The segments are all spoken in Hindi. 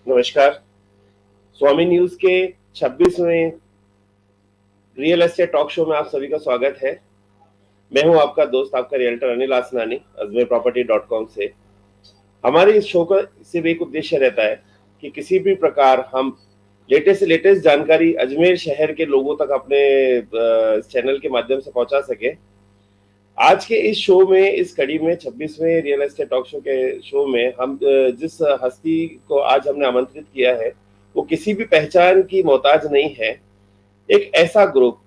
नमस्कार। स्वामी न्यूज के 26वें रियल एस्टेट टॉक शो में आप सभी का स्वागत है। मैं हूं आपका दोस्त, आपका रियल्टर अनिल आसनानी, अजमेरप्रॉपर्टी.com से। हमारे इस शो का सिर्फ एक उद्देश्य रहता है कि किसी भी प्रकार हम लेटेस्ट से लेटेस्ट जानकारी अजमेर शहर के लोगों तक अपने चैनल के माध्यम से पहुंचा सके। आज के इस शो में, इस कड़ी में, 26वें रियल एस्टेट टॉक शो के शो में हम जिस हस्ती को आज हमने आमंत्रित किया है वो किसी भी पहचान की मोहताज नहीं है। एक ऐसा ग्रुप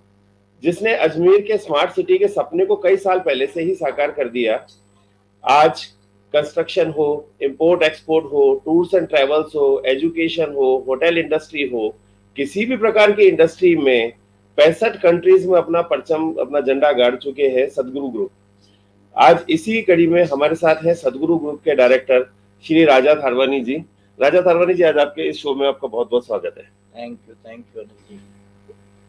जिसने अजमेर के स्मार्ट सिटी के सपने को कई साल पहले से ही साकार कर दिया। आज कंस्ट्रक्शन हो, इंपोर्ट एक्सपोर्ट हो, टूर्स एंड ट्रेवल्स हो, एजुकेशन हो, होटल इंडस्ट्री हो, किसी भी प्रकार की इंडस्ट्री में 65 कंट्रीज में अपना परचम, अपना झंडा गाड़ चुके हैं सदगुरु ग्रुप। आज इसी कड़ी में हमारे साथ हैं सदगुरु ग्रुप के डायरेक्टर श्री राजा थारवानी जी। राजा थारवानी जी, आज आपके इस शो में आपका बहुत बहुत स्वागत है। Thank you Anil ji.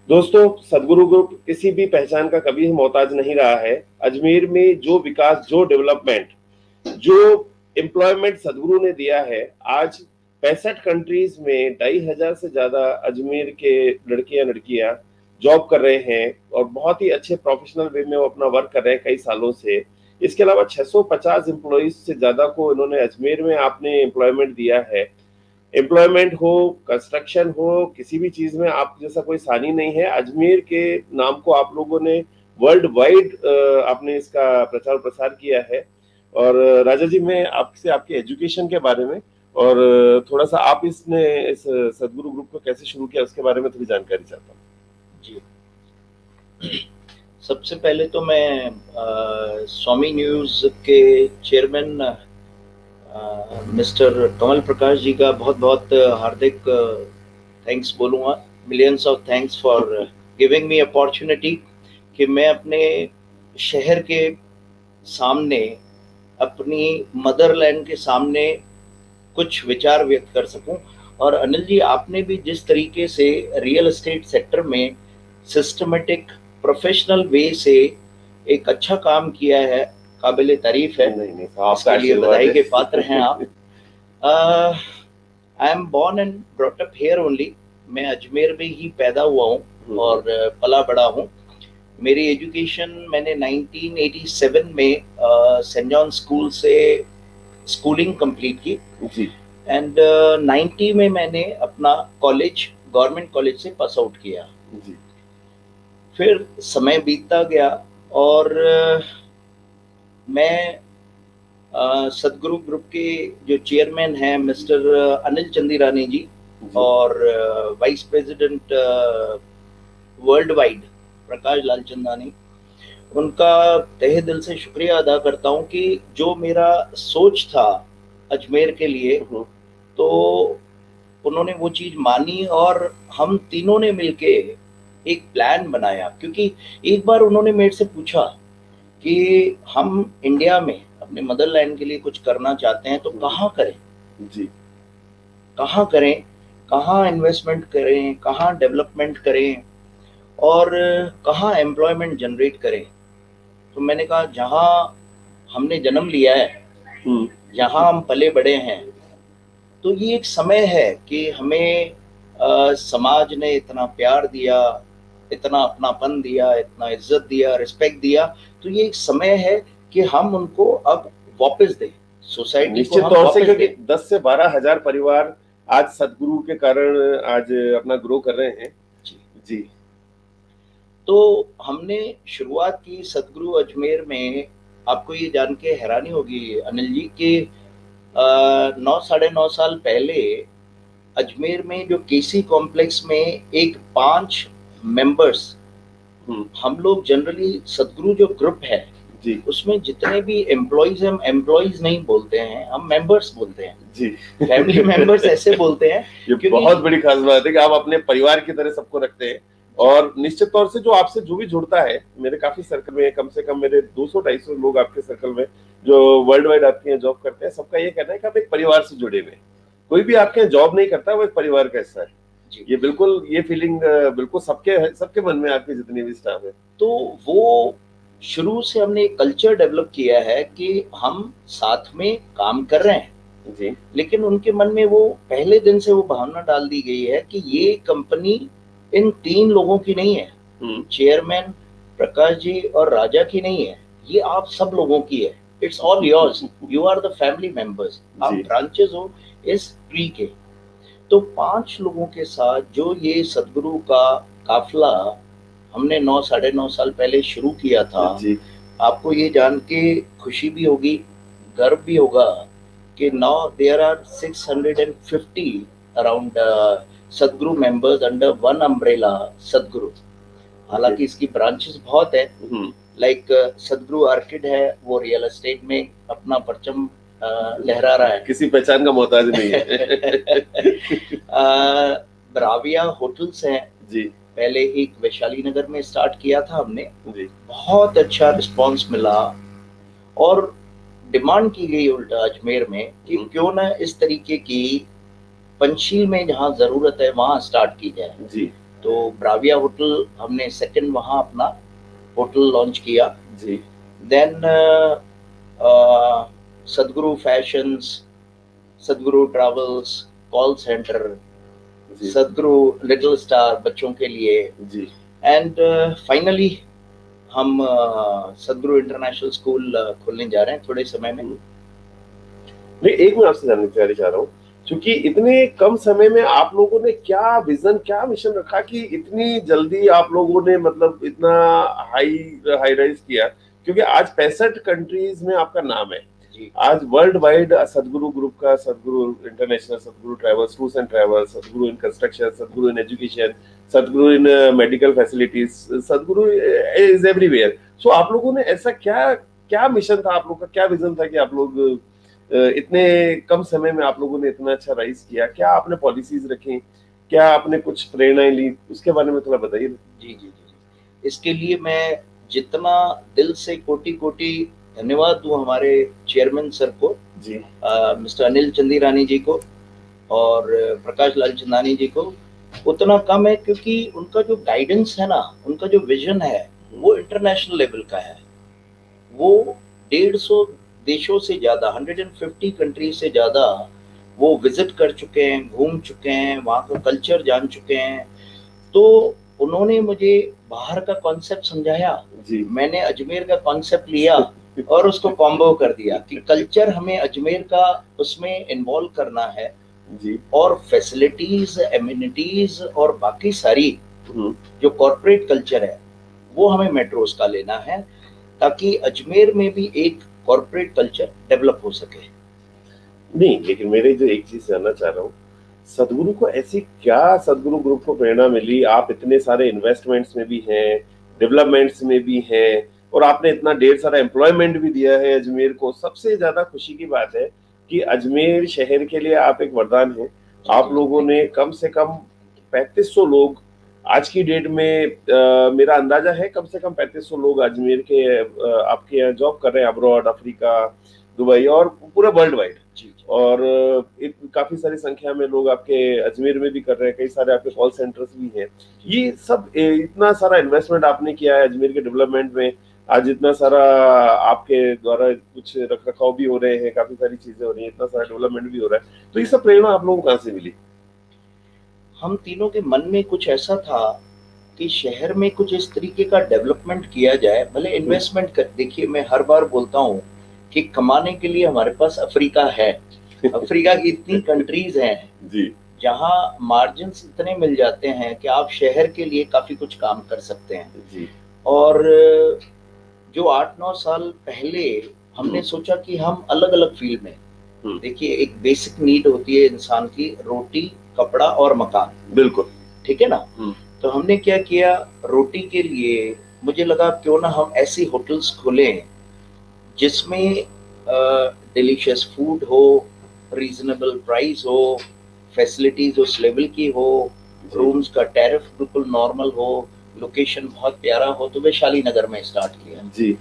दोस्तों, सदगुरु ग्रुप किसी भी पहचान का कभी मोहताज नहीं रहा है। अजमेर में जो विकास, जो डेवलपमेंट, जो एम्प्लॉयमेंट सदगुरु ने दिया है, आज 65 कंट्रीज में 2,500 से ज्यादा अजमेर के लड़कियां जॉब कर रहे हैं और बहुत ही अच्छे प्रोफेशनल वे में वो अपना वर्क कर रहे हैं कई सालों से। इसके अलावा 650 एम्प्लॉयज से ज्यादा को इन्होंने अजमेर में आपने एम्प्लॉयमेंट दिया है। एम्प्लॉयमेंट हो, कंस्ट्रक्शन हो, किसी भी चीज में आप जैसा कोई सानी नहीं है। अजमेर के नाम को आप लोगों ने वर्ल्ड वाइड आपने इसका प्रचार प्रसार किया है। और राजा जी, मैं आपसे आपके एजुकेशन के बारे में और थोड़ा सा आप इस सदगुरु ग्रुप को कैसे शुरू किया उसके बारे में थोड़ी जानकारी चाहता हूँ जी। सबसे पहले तो मैं स्वामी न्यूज के चेयरमैन मिस्टर कमल प्रकाश जी का बहुत बहुत हार्दिक थैंक्स बोलूँगा। Millions of thanks for giving me opportunity कि मैं अपने शहर के सामने, अपनी मदरलैंड के सामने कुछ विचार व्यक्त कर सकूं। और अनिल जी, आपने भी जिस तरीके से रियल एस्टेट सेक्टर में सिस्टमेटिक प्रोफेशनल वे से एक अच्छा काम किया है, काबिल तारीफ है। नहीं, इसके लिए बधाई के पात्र हैं आप। I am born and brought up here only. मैं अजमेर में ही पैदा हुआ हूँ और पला बड़ा हूँ। मेरी एजुकेशन मैंने 1987 में सेंट जॉन स्कूल से स्कूलिंग कंप्लीट की जी। एंड 90 में मैंने अपना कॉलेज गवर्नमेंट कॉलेज से पास आउट किया जी। फिर समय बीतता गया और मैं सदगुरु ग्रुप के जो चेयरमैन हैं मिस्टर अनिल चंदीरानी जी और वाइस प्रेसिडेंट वर्ल्ड वाइड प्रकाश लाल चंदानी, उनका तहे दिल से शुक्रिया अदा करता हूं कि जो मेरा सोच था अजमेर के लिए, तो उन्होंने वो चीज़ मानी और हम तीनों ने मिलके एक प्लान बनाया। क्योंकि एक बार उन्होंने मेरे से पूछा कि हम इंडिया में अपने मदरलैंड के लिए कुछ करना चाहते हैं तो कहाँ करें जी, कहाँ करें, कहाँ इन्वेस्टमेंट करें, कहाँ डेवलपमेंट करें और कहाँ एम्प्लॉयमेंट जनरेट करें। तो मैंने कहा जहाँ हमने जन्म लिया है, जहाँ हम पले बड़े हैं, तो ये एक समय है कि हमें समाज ने इतना प्यार दिया, इतना अपनापन दिया, इतना इज्जत दिया, रिस्पेक्ट दिया, तो ये एक समय है कि हम उनको अब वापस दें सोसाइटी को। निश्चित तौर से, क्योंकि 10 से 12 हजार परिवार आज सदगुरु के कारण आज अपना ग्रो कर रहे हैं। जी। तो हमने शुरुआत की सदगुरु अजमेर में। आपको ये जान के हैरानी होगी अनिल जी कि 9 साढ़े 9 साल पहले अजमेर में जो केसी कॉम्प्लेक्स में एक 5 मेंबर्स, हम लोग जनरली सदगुरु जो ग्रुप है जी, उसमें जितने भी एम्प्लॉइज, हम एम्प्लॉइज नहीं बोलते हैं, हम मेंबर्स बोलते हैं जी। फैमिली मेंबर्स ऐसे बोलते हैं। ये बहुत बड़ी खास बात है कि आप अपने परिवार की तरह सबको रखते हैं। और निश्चित तौर से जो आपसे जो भी जुड़ता है, मेरे काफी सर्कल में, कम से कम मेरे 200-250 लोग आपके सर्कल में जो वर्ल्ड वाइड आपके यहाँ जॉब करते हैं, सबका ये कहना है कि आप एक परिवार से जुड़े हुए। कोई भी आपके यहाँ जॉब नहीं करता, वो एक परिवार का हिस्सा है। ये बिल्कुल, ये फीलिंग बिल्कुल सबके मन में, आपके जितने भी स्टाफ है। तो वो शुरू से हमने एक कल्चर डेवलप किया है कि हम साथ में काम कर रहे हैं, जी लेकिन उनके मन में वो पहले दिन से वो भावना डाल दी गई है कि ये कंपनी इन 3 लोगों की नहीं है, चेयरमैन प्रकाश जी और राजा की नहीं है, ये आप सब लोगों की है। It's all yours, you are the family members, आप जी ब्रांचेस हो इस ट्री के। तो 5 लोगों के साथ जो ये सदगुरु का काफिला हमने 9 साढ़े 9 साल पहले शुरू किया था, जी आपको ये जान के खुशी भी होगी, गर्व भी होगा कि नाउ देयर आर 650 अराउंड सदगुरु मेंबर्स अंडर वन अम्ब्रेला सदगुरु। हालांकि इसकी ब्रांचेस बहुत है, लाइक सदगुरु आर्किड है, वो रियल एस्टेट में अपना परचम लहरा रहा है, किसी पहचान का मोहताज नहीं है। ब्राविया होटल्स हैं जी पहले एक वैशाली नगर में स्टार्ट किया था हमने, जी बहुत अच्छा रिस्पांस मिला और डिमांड की गई उल्टा अजमेर में कि क्यों ना इस तरीके की पंचशील में जहाँ जरूरत है वहाँ स्टार्ट की जाए। जी तो ब्राविया होटल हमने सेकंड वहाँ अपना होटल लॉन्च किया। जी देन सदगुरु फैशंस, सदगुरु ट्रैवल्स, कॉल सेंटर, जी सदगुरु लिटिल स्टार बच्चों के लिए, जी एंड फाइनली हम सदगुरु इंटरनेशनल स्कूल खोलने जा रहे हैं थोड़े समय में। नहीं, एक मैं आपसे जानना चाह रहा हूँ, क्योंकि इतने कम समय में आप लोगों ने क्या विजन, क्या मिशन रखा कि इतनी जल्दी आप लोगों ने मतलब इतना हाई हाई राइज किया, क्योंकि आज 65 कंट्रीज में आपका नाम है जी, आज वर्ल्ड वाइड सदगुरु ग्रुप का, सदगुरु इंटरनेशनल, सदगुरु ट्रैवल्स, टूर्स एंड ट्रैवल्स, सदगुरु इन कंस्ट्रक्शन, सदगुरु इन एजुकेशन, सदगुरु इन मेडिकल फैसिलिटीज, सदगुरु इज एवरीवेयर। सो आप लोगों ने ऐसा क्या क्या मिशन था, आप लोग का क्या विजन था कि आप लोग इतने कम समय में आप लोगों ने इतना अच्छा राइज किया? क्या आपने पॉलिसीज रखी, क्या आपने कुछ प्रेरणाएं ली, उसके बारे में थोड़ा बताइए। जी जी जी। इसके लिए मैं जितना दिल से कोटि कोटि धन्यवाद दूं हमारे चेयरमैन सर को, जी मिस्टर अनिल चंदीरानी जी को और प्रकाश लाल चंदानी जी को, उतना कम है, क्योंकि उनका जो गाइडेंस है ना, उनका जो विजन है वो इंटरनेशनल लेवल का है। वो 150 देशों से ज्यादा, 150 कंट्री से ज्यादा वो विजिट कर चुके हैं, घूम चुके हैं, वहाँ का कल्चर जान चुके हैं। तो उन्होंने मुझे बाहर का कॉन्सेप्ट समझाया, जी मैंने अजमेर का कॉन्सेप्ट लिया और उसको कॉम्बो कर दिया कि कल्चर हमें अजमेर का उसमें इन्वॉल्व करना है जी और फैसिलिटीज, एमिनिटीज और बाकी सारी जो कॉर्पोरेट कल्चर है वो हमें मेट्रोस का लेना है, ताकि अजमेर में भी एक कॉर्पोरेट कल्चर डेवलप हो सके। नहीं, लेकिन मेरे जो एक चीज जानना चाह रहा हूँ, सदगुरु को ऐसी क्या, सदगुरु ग्रुप को प्रेरणा मिली? आप इतने सारे इन्वेस्टमेंट्स में भी हैं, डेवलपमेंट्स में भी हैं, और आपने इतना ढेर सारा एम्प्लॉयमेंट भी दिया है अजमेर को। सबसे ज्यादा खुशी की बात है कि अजमेर शहर के लिए आप एक वरदान हैं। आप लोगों ने कम से कम 3500 लोग आज की डेट में, मेरा अंदाजा है कम से कम 3500 लोग अजमेर के आपके यहाँ जॉब कर रहे हैं, अब्रॉड, अफ्रीका, दुबई और पूरे वर्ल्ड वाइड। और काफी सारी संख्या में लोग आपके अजमेर में भी कर रहे हैं, कई सारे आपके कॉल सेंटर्स भी हैं। ये सब इतना सारा इन्वेस्टमेंट आपने किया है अजमेर के डेवलपमेंट में, आज इतना सारा आपके द्वारा कुछ रख रखाव भी हो रहे हैं, काफी सारी चीजें हो रही हैं, इतना सारा डेवलपमेंट भी हो रहा है, तो ये सब प्रेरणा आप लोगों को कहाँ से मिली? हम तीनों के मन में कुछ ऐसा था कि शहर में कुछ इस तरीके का डेवलपमेंट किया जाए, भले इन्वेस्टमेंट कर। देखिए, मैं हर बार बोलता हूँ कि कमाने के लिए हमारे पास अफ्रीका है, अफ्रीका की इतनी कंट्रीज हैं जी जहाँ मार्जिन्स इतने मिल जाते हैं कि आप शहर के लिए काफी कुछ काम कर सकते हैं। जी और जो 8-9 साल पहले हमने सोचा कि हम अलग अलग फील्ड में, देखिए एक बेसिक नीड होती है इंसान की, रोटी, कपड़ा और मकान, बिल्कुल ठीक है ना। तो हमने क्या किया, रोटी के लिए मुझे लगा क्यों ना हम ऐसी होटल्स खोलें जिसमें डिलीशियस फूड हो, रीजनेबल प्राइस हो, फैसिलिटीज उस लेवल की हो, रूम्स का टैरिफ बिल्कुल नॉर्मल हो, लोकेशन बहुत प्यारा हो। तो वैशाली नगर में स्टार्ट किया जी।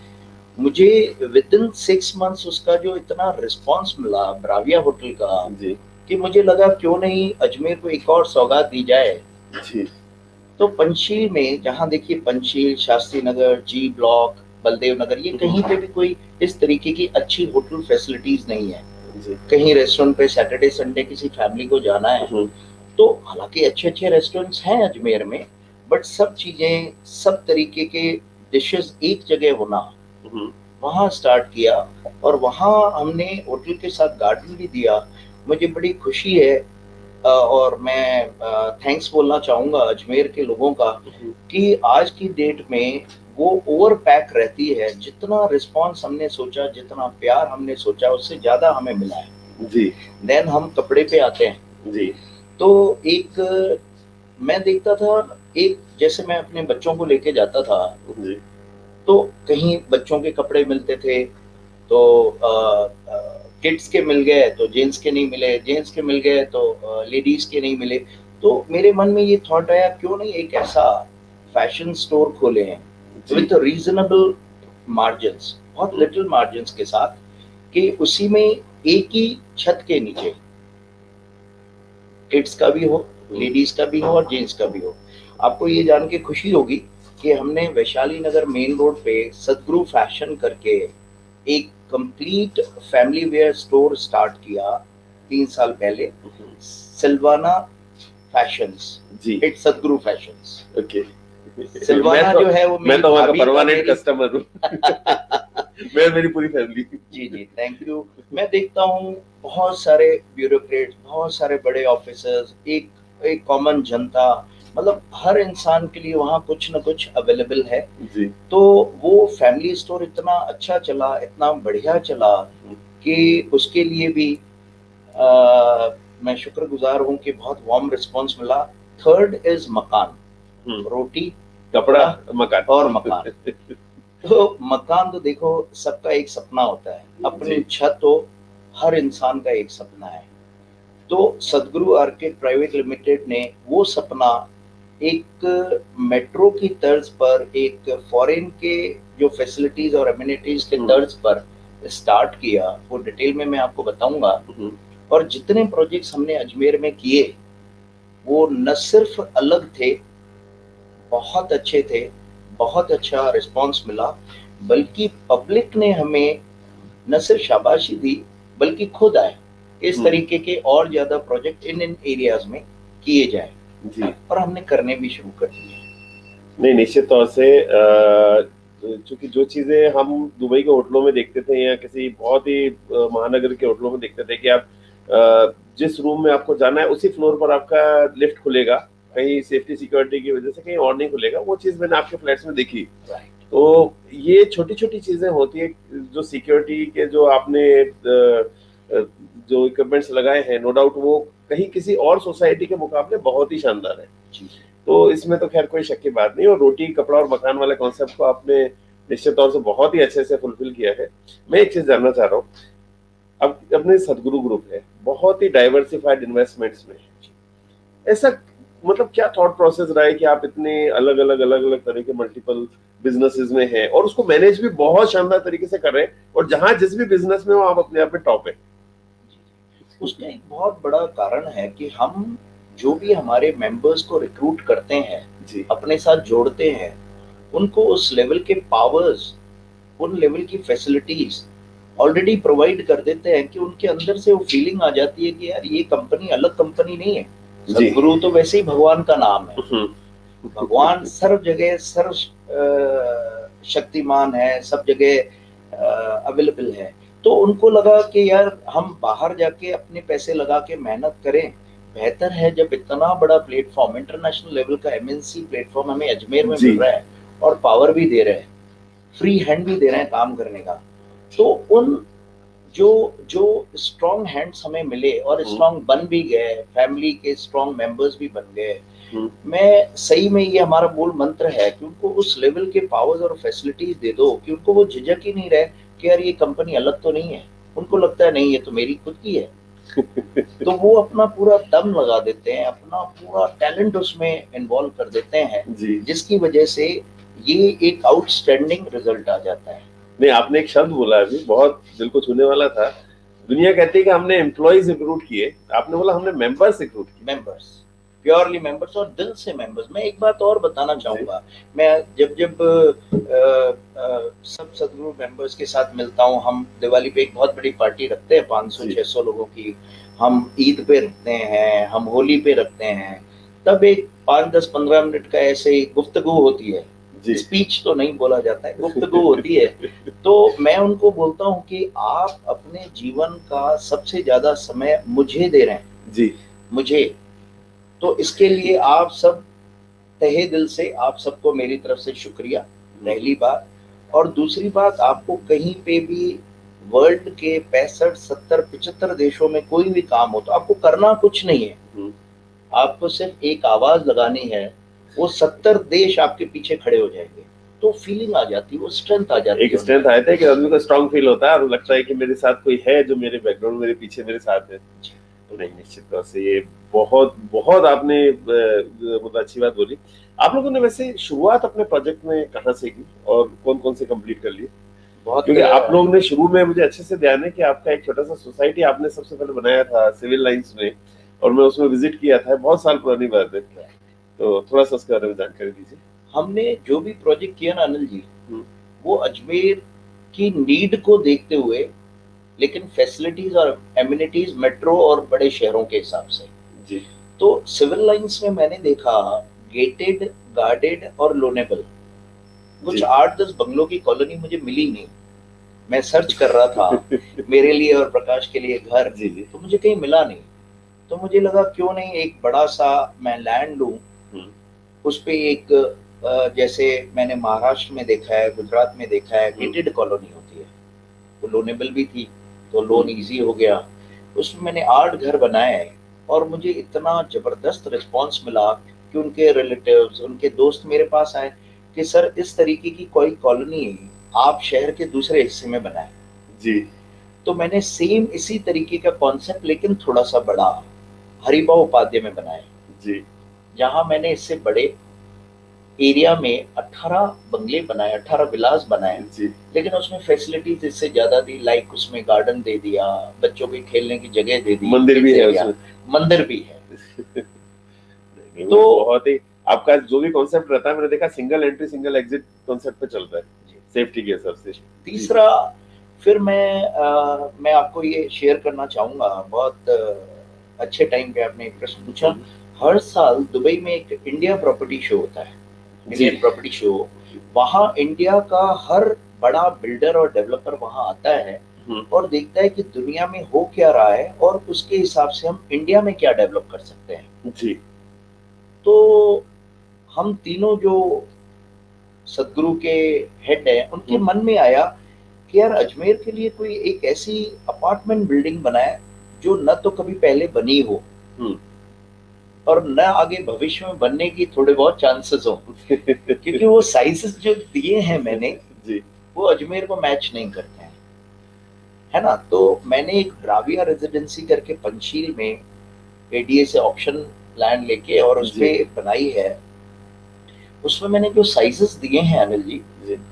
मुझे विद इन 6 मंथ्स उसका जो इतना रिस्पांस मिला ब्राविया होटल का जी कि मुझे लगा क्यों नहीं अजमेर को एक और सौगात दी जाए। जी तो पंचशील में, जहाँ देखिए पंचशील, शास्त्री नगर, जी ब्लॉक, बलदेव नगर, ये कहीं पे भी कोई इस तरीके की अच्छी होटल फैसिलिटीज नहीं है। जी। कहीं रेस्टोरेंट पे सैटरडे संडे किसी फैमिली को जाना है, तो हालांकि अच्छे अच्छे रेस्टोरेंट्स हैं अजमेर में, बट सब चीजें, सब तरीके के डिशेस एक जगह होना, वहाँ स्टार्ट किया। और वहाँ हमने होटल के साथ गार्डन भी दिया। मुझे बड़ी खुशी है और मैं थैंक्स बोलना चाहूँगा अजमेर के लोगों का कि आज की डेट में वो ओवर पैक रहती है। जितना रिस्पांस हमने सोचा, जितना प्यार हमने सोचा, उससे ज़्यादा हमें मिला है। जी। देन हम कपड़े पे आते हैं जी। तो एक मैं देखता था, एक जैसे मैं अपने बच्चों को लेके जाता था जी। तो कहीं बच्चों के कपड़े मिलते थे तो किड्स के मिल गए तो जेंट्स के नहीं मिले, जेंट्स के मिल गए तो लेडीज के नहीं मिले। तो मेरे मन में ये थॉट आया, क्यों नहीं एक ऐसा फैशन स्टोर खोले हैं विद रीजनेबल मार्जिन्स, बहुत लिटिल मार्जिन्स के साथ, कि उसी में एक ही छत के नीचे किड्स का भी हो, लेडीज का भी हो और जेंट्स का भी हो। आपको ये जान के खुशी होगी कि हमने वैशाली नगर मेन रोड पे सदगुरु फैशन करके एक complete family wear store start किया 3 साल पहले, सिल्वाना फैशंस। जी। It's Sadguru fashions. Okay. Silvana जो है वो मैं तो वहाँ का भाभी का परमानेंट कस्टमर हूँ। मैं मेरी पूरी फैमिली। जी जी, थैंक यू। मैं देखता हूँ बहुत सारे ब्यूरोक्रेट्स, बहुत सारे बड़े ऑफिसर्स, एक एक कॉमन जनता, मतलब हर इंसान के लिए वहाँ कुछ ना कुछ अवेलेबल है। जी। तो वो फैमिली स्टोर इतना अच्छा चला, इतना बढ़िया चला कि उसके लिए भी मैं शुक्रगुजार हूँ कि बहुत वार्म रिस्पांस मिला। थर्ड इज मकान, रोटी, कपड़ा, मकान और मकान। तो मकान तो देखो सबका एक सपना होता है, अपनी छत हो, हर इंसान का एक सपना है। तो सदगुरु आर्किड प्राइवेट लिमिटेड ने वो सपना एक मेट्रो की तर्ज पर, एक फॉरेन के जो फैसिलिटीज और एमिनिटीज के तर्ज पर स्टार्ट किया। वो डिटेल में मैं आपको बताऊंगा। और जितने प्रोजेक्ट्स हमने अजमेर में किए वो न सिर्फ अलग थे, बहुत अच्छे थे, बहुत अच्छा रिस्पांस मिला, बल्कि पब्लिक ने हमें न सिर्फ शाबाशी दी बल्कि खुद आए इस तरीके के और ज्यादा प्रोजेक्ट इन एरियाज में किए जाए जी। और हमने करने भी शुरू कर दिए। नहीं, निश्चित तौर से चूंकि जो चीजें हम दुबई के होटलों में देखते थे या किसी बहुत ही महानगर के होटलों में देखते थे कि आप जिस रूम में आपको जाना है उसी फ्लोर पर आपका लिफ्ट खुलेगा, कहीं सेफ्टी सिक्योरिटी की वजह से कहीं और नहीं खुलेगा, वो चीज मैंने आपके फ्लैट्स में देखी। तो ये छोटी छोटी चीजें होती है जो सिक्योरिटी के जो आपने जो इक्विपमेंट्स लगाए हैं, नो डाउट वो कहीं किसी और सोसाइटी के मुकाबले बहुत ही शानदार है। तो इसमें तो खैर कोई शक की बात नहीं। और रोटी, कपड़ा और मकान वाले कॉन्सेप्ट को आपने निश्चित तौर से बहुत ही अच्छे से फुलफिल किया है। मैं एक चीज जानना चाह रहा हूँ, अब अपने सदगुरु ग्रुप है बहुत ही डाइवर्सिफाइड इन्वेस्टमेंट्स में, ऐसा मतलब क्या थॉट प्रोसेस रहा है कि आप इतने अलग अलग तरह के मल्टीपल बिजनेसेस में हैं और उसको मैनेज भी बहुत शानदार तरीके से कर रहे हैं, और जहां जिस भी बिजनेस में हो आप अपने आप में टॉप है? उसका एक बहुत बड़ा कारण है कि हम जो भी हमारे मेंबर्स को रिक्रूट करते हैं जी, अपने साथ जोड़ते हैं, उनको उस लेवल के पावर्स, उन लेवल की फैसिलिटीज ऑलरेडी प्रोवाइड कर देते हैं कि उनके अंदर से वो फीलिंग आ जाती है कि यार ये कंपनी अलग कंपनी नहीं है। सदगुरु तो वैसे ही भगवान का नाम है। भगवान सर्व जगह सर्व शक्तिमान है, सब जगह अवेलेबल है। तो उनको लगा कि यार हम बाहर जाके अपने पैसे लगा के मेहनत करें, बेहतर है जब इतना बड़ा प्लेटफॉर्म, इंटरनेशनल लेवल का एमएनसी प्लेटफॉर्म हमें अजमेर में मिल रहा है और पावर भी दे रहे हैं, फ्री हैंड भी दे रहे हैं काम करने का। तो उन जो स्ट्रॉन्ग हैंड्स हमें मिले और स्ट्रॉन्ग बन भी गए, फैमिली के स्ट्रॉन्ग मेंबर्स भी बन गए। मैं सही में ये हमारा मूल मंत्र है कि उनको उस लेवल के पावर्स और फैसिलिटीज दे दो कि उनको वो झिझक ही नहीं रहे कि यार ये कंपनी अलग तो नहीं है। उनको लगता है नहीं ये तो मेरी खुद की है। तो वो अपना पूरा दम लगा देते हैं, अपना पूरा टैलेंट उसमें इन्वॉल्व कर देते हैं, जिसकी वजह से ये एक आउटस्टैंडिंग रिजल्ट आ जाता है। नहीं, आपने एक शब्द बोला अभी बहुत दिल को छूने वाला था। दुनिया कहती है कि हमने एम्प्लॉइज रिक्रूट किए, आपने बोला हमने मेंबर्स रिक्रूट किए। मेंबर्स प्योरली मेंबर्स और दिल से मेंबर्स। मैं एक बात और बताना चाहूंगा, मैं जब सब सदगुरु मेंबर्स के साथ मिलता हूँ, हम दिवाली पे एक बहुत बड़ी पार्टी रखते हैं 500-600 लोगों की, हम ईद पे रखते हैं, हम होली पे रखते हैं, तब एक 5-10-15 मिनट का ऐसे ही गुफ्तगू होती है, स्पीच तो नहीं बोला जाता है, गुफ्तगू होती है। तो मैं उनको बोलता हूँ कि आप अपने जीवन का सबसे ज्यादा समय मुझे दे रहे हैं जी, मुझे, तो इसके लिए आप सब तहे दिल से, आप सबको मेरी तरफ से शुक्रिया, पहली बात। और दूसरी बात, आपको कहीं पे भी वर्ल्ड के 65-70-75 देशों में कोई भी काम हो तो आपको करना कुछ नहीं है, आपको सिर्फ एक आवाज लगानी है, वो 70 देश आपके पीछे खड़े हो जाएंगे। तो फीलिंग आ जाती है, वो स्ट्रेंथ आ जाती है, एक स्ट्रेंथ आता है कि आदमी को स्ट्रांग फील होता है और लगता है कि मेरे साथ कोई है जो मेरे बैकग्राउंड, मेरे पीछे, मेरे साथ है। तो नहीं, निश्चित तौर से ये बहुत बहुत आपने मतलब अच्छी बात बोली। आप लोगों ने वैसे शुरुआत अपने प्रोजेक्ट में कहाँ से की और कौन कौन से कंप्लीट कर लिए? बहुत, क्योंकि आप लोगों ने शुरू में, मुझे अच्छे से ध्यान है कि आपका एक छोटा सा सोसाइटी आपने सबसे पहले बनाया था सिविल लाइंस में, और मैं उसमें विजिट किया था, बहुत साल पुरानी बात है, तो थोड़ा सा उसके बारे में जानकारी दीजिए। हमने जो भी प्रोजेक्ट किया ना अनिल जी, वो अजमेर की नीड को देखते हुए, लेकिन फैसिलिटीज और एमिनिटीज मेट्रो और बड़े शहरों के हिसाब से जी। तो सिविल लाइंस में मैंने देखा गेटेड, गार्डेड और लोनेबल कुछ 8-10 बंगलों की कॉलोनी मुझे मिली नहीं। मैं सर्च कर रहा था मेरे लिए और प्रकाश के लिए घर, तो मुझे कहीं मिला नहीं। तो मुझे लगा क्यों नहीं एक बड़ा सा मैं लैंड लूं, उस पे एक जैसे मैंने महाराष्ट्र में देखा है, गुजरात में देखा है, गेटेड कॉलोनी होती है, वो लोनेबल भी थी, तो लोन इजी हो गया। उसमें मैंने 8 घर बनाए और मुझे इतना जबरदस्त रिस्पांस मिला कि उनके रिलेटिव्स, उनके दोस्त मेरे पास आए कि सर इस तरीके की कोई कॉलोनी आप शहर के दूसरे हिस्से में बनाए जी। तो मैंने सेम इसी तरीके का कॉन्सेप्ट लेकिन थोड़ा सा बड़ा हरिभाऊ उपाध्याय में बनाया जी, जहां मैंने इससे बड़े एरिया में 18 बंगले बनाए, 18 विलास बनाए जी। लेकिन उसमें फैसिलिटीज इससे ज्यादा दी, लाइक उसमें गार्डन दे दिया, बच्चों के खेलने की जगह दे दी, मंदिर भी है उसमें, मंदिर भी है तो बहुत ही आपका जो भी कॉन्सेप्ट रहता है, मैंने देखा single entry single exit concept पे चलता है सेफ्टी के हिसाब से। तीसरा फिर मैं आपको ये शेयर करना चाहूंगा, बहुत अच्छे टाइम पे आपने एक प्रश्न पूछा। हर साल दुबई में एक इंडिया प्रॉपर्टी शो होता है, इंडियन प्रॉपर्टी शो, वहां इंडिया का हर बड़ा बिल्डर और डेवलपर वहां आता है और देखता है कि दुनिया में हो क्या रहा है और उसके हिसाब से हम इंडिया में क्या डेवलप कर सकते हैं जी। तो हम तीनों जो सदगुरु के हेड हैं, उनके मन में आया कि यार अजमेर के लिए कोई एक ऐसी अपार्टमेंट बिल्डिंग बनाए जो न तो कभी पहले बनी हो और न आगे भविष्य में बनने की थोड़े बहुत चांसेस हो क्योंकि वो साइजेस जो दिए हैं मैंने जी, वो अजमेर को मैच नहीं करते हैं, है ना। तो मैंने एक ब्राविया रेजिडेंसी करके पंचशील में एडीए से ऑप्शन लैंड लेके और उस पे बनाई है। उसमें मैंने जो साइजेस दिए हैं अनिल जी,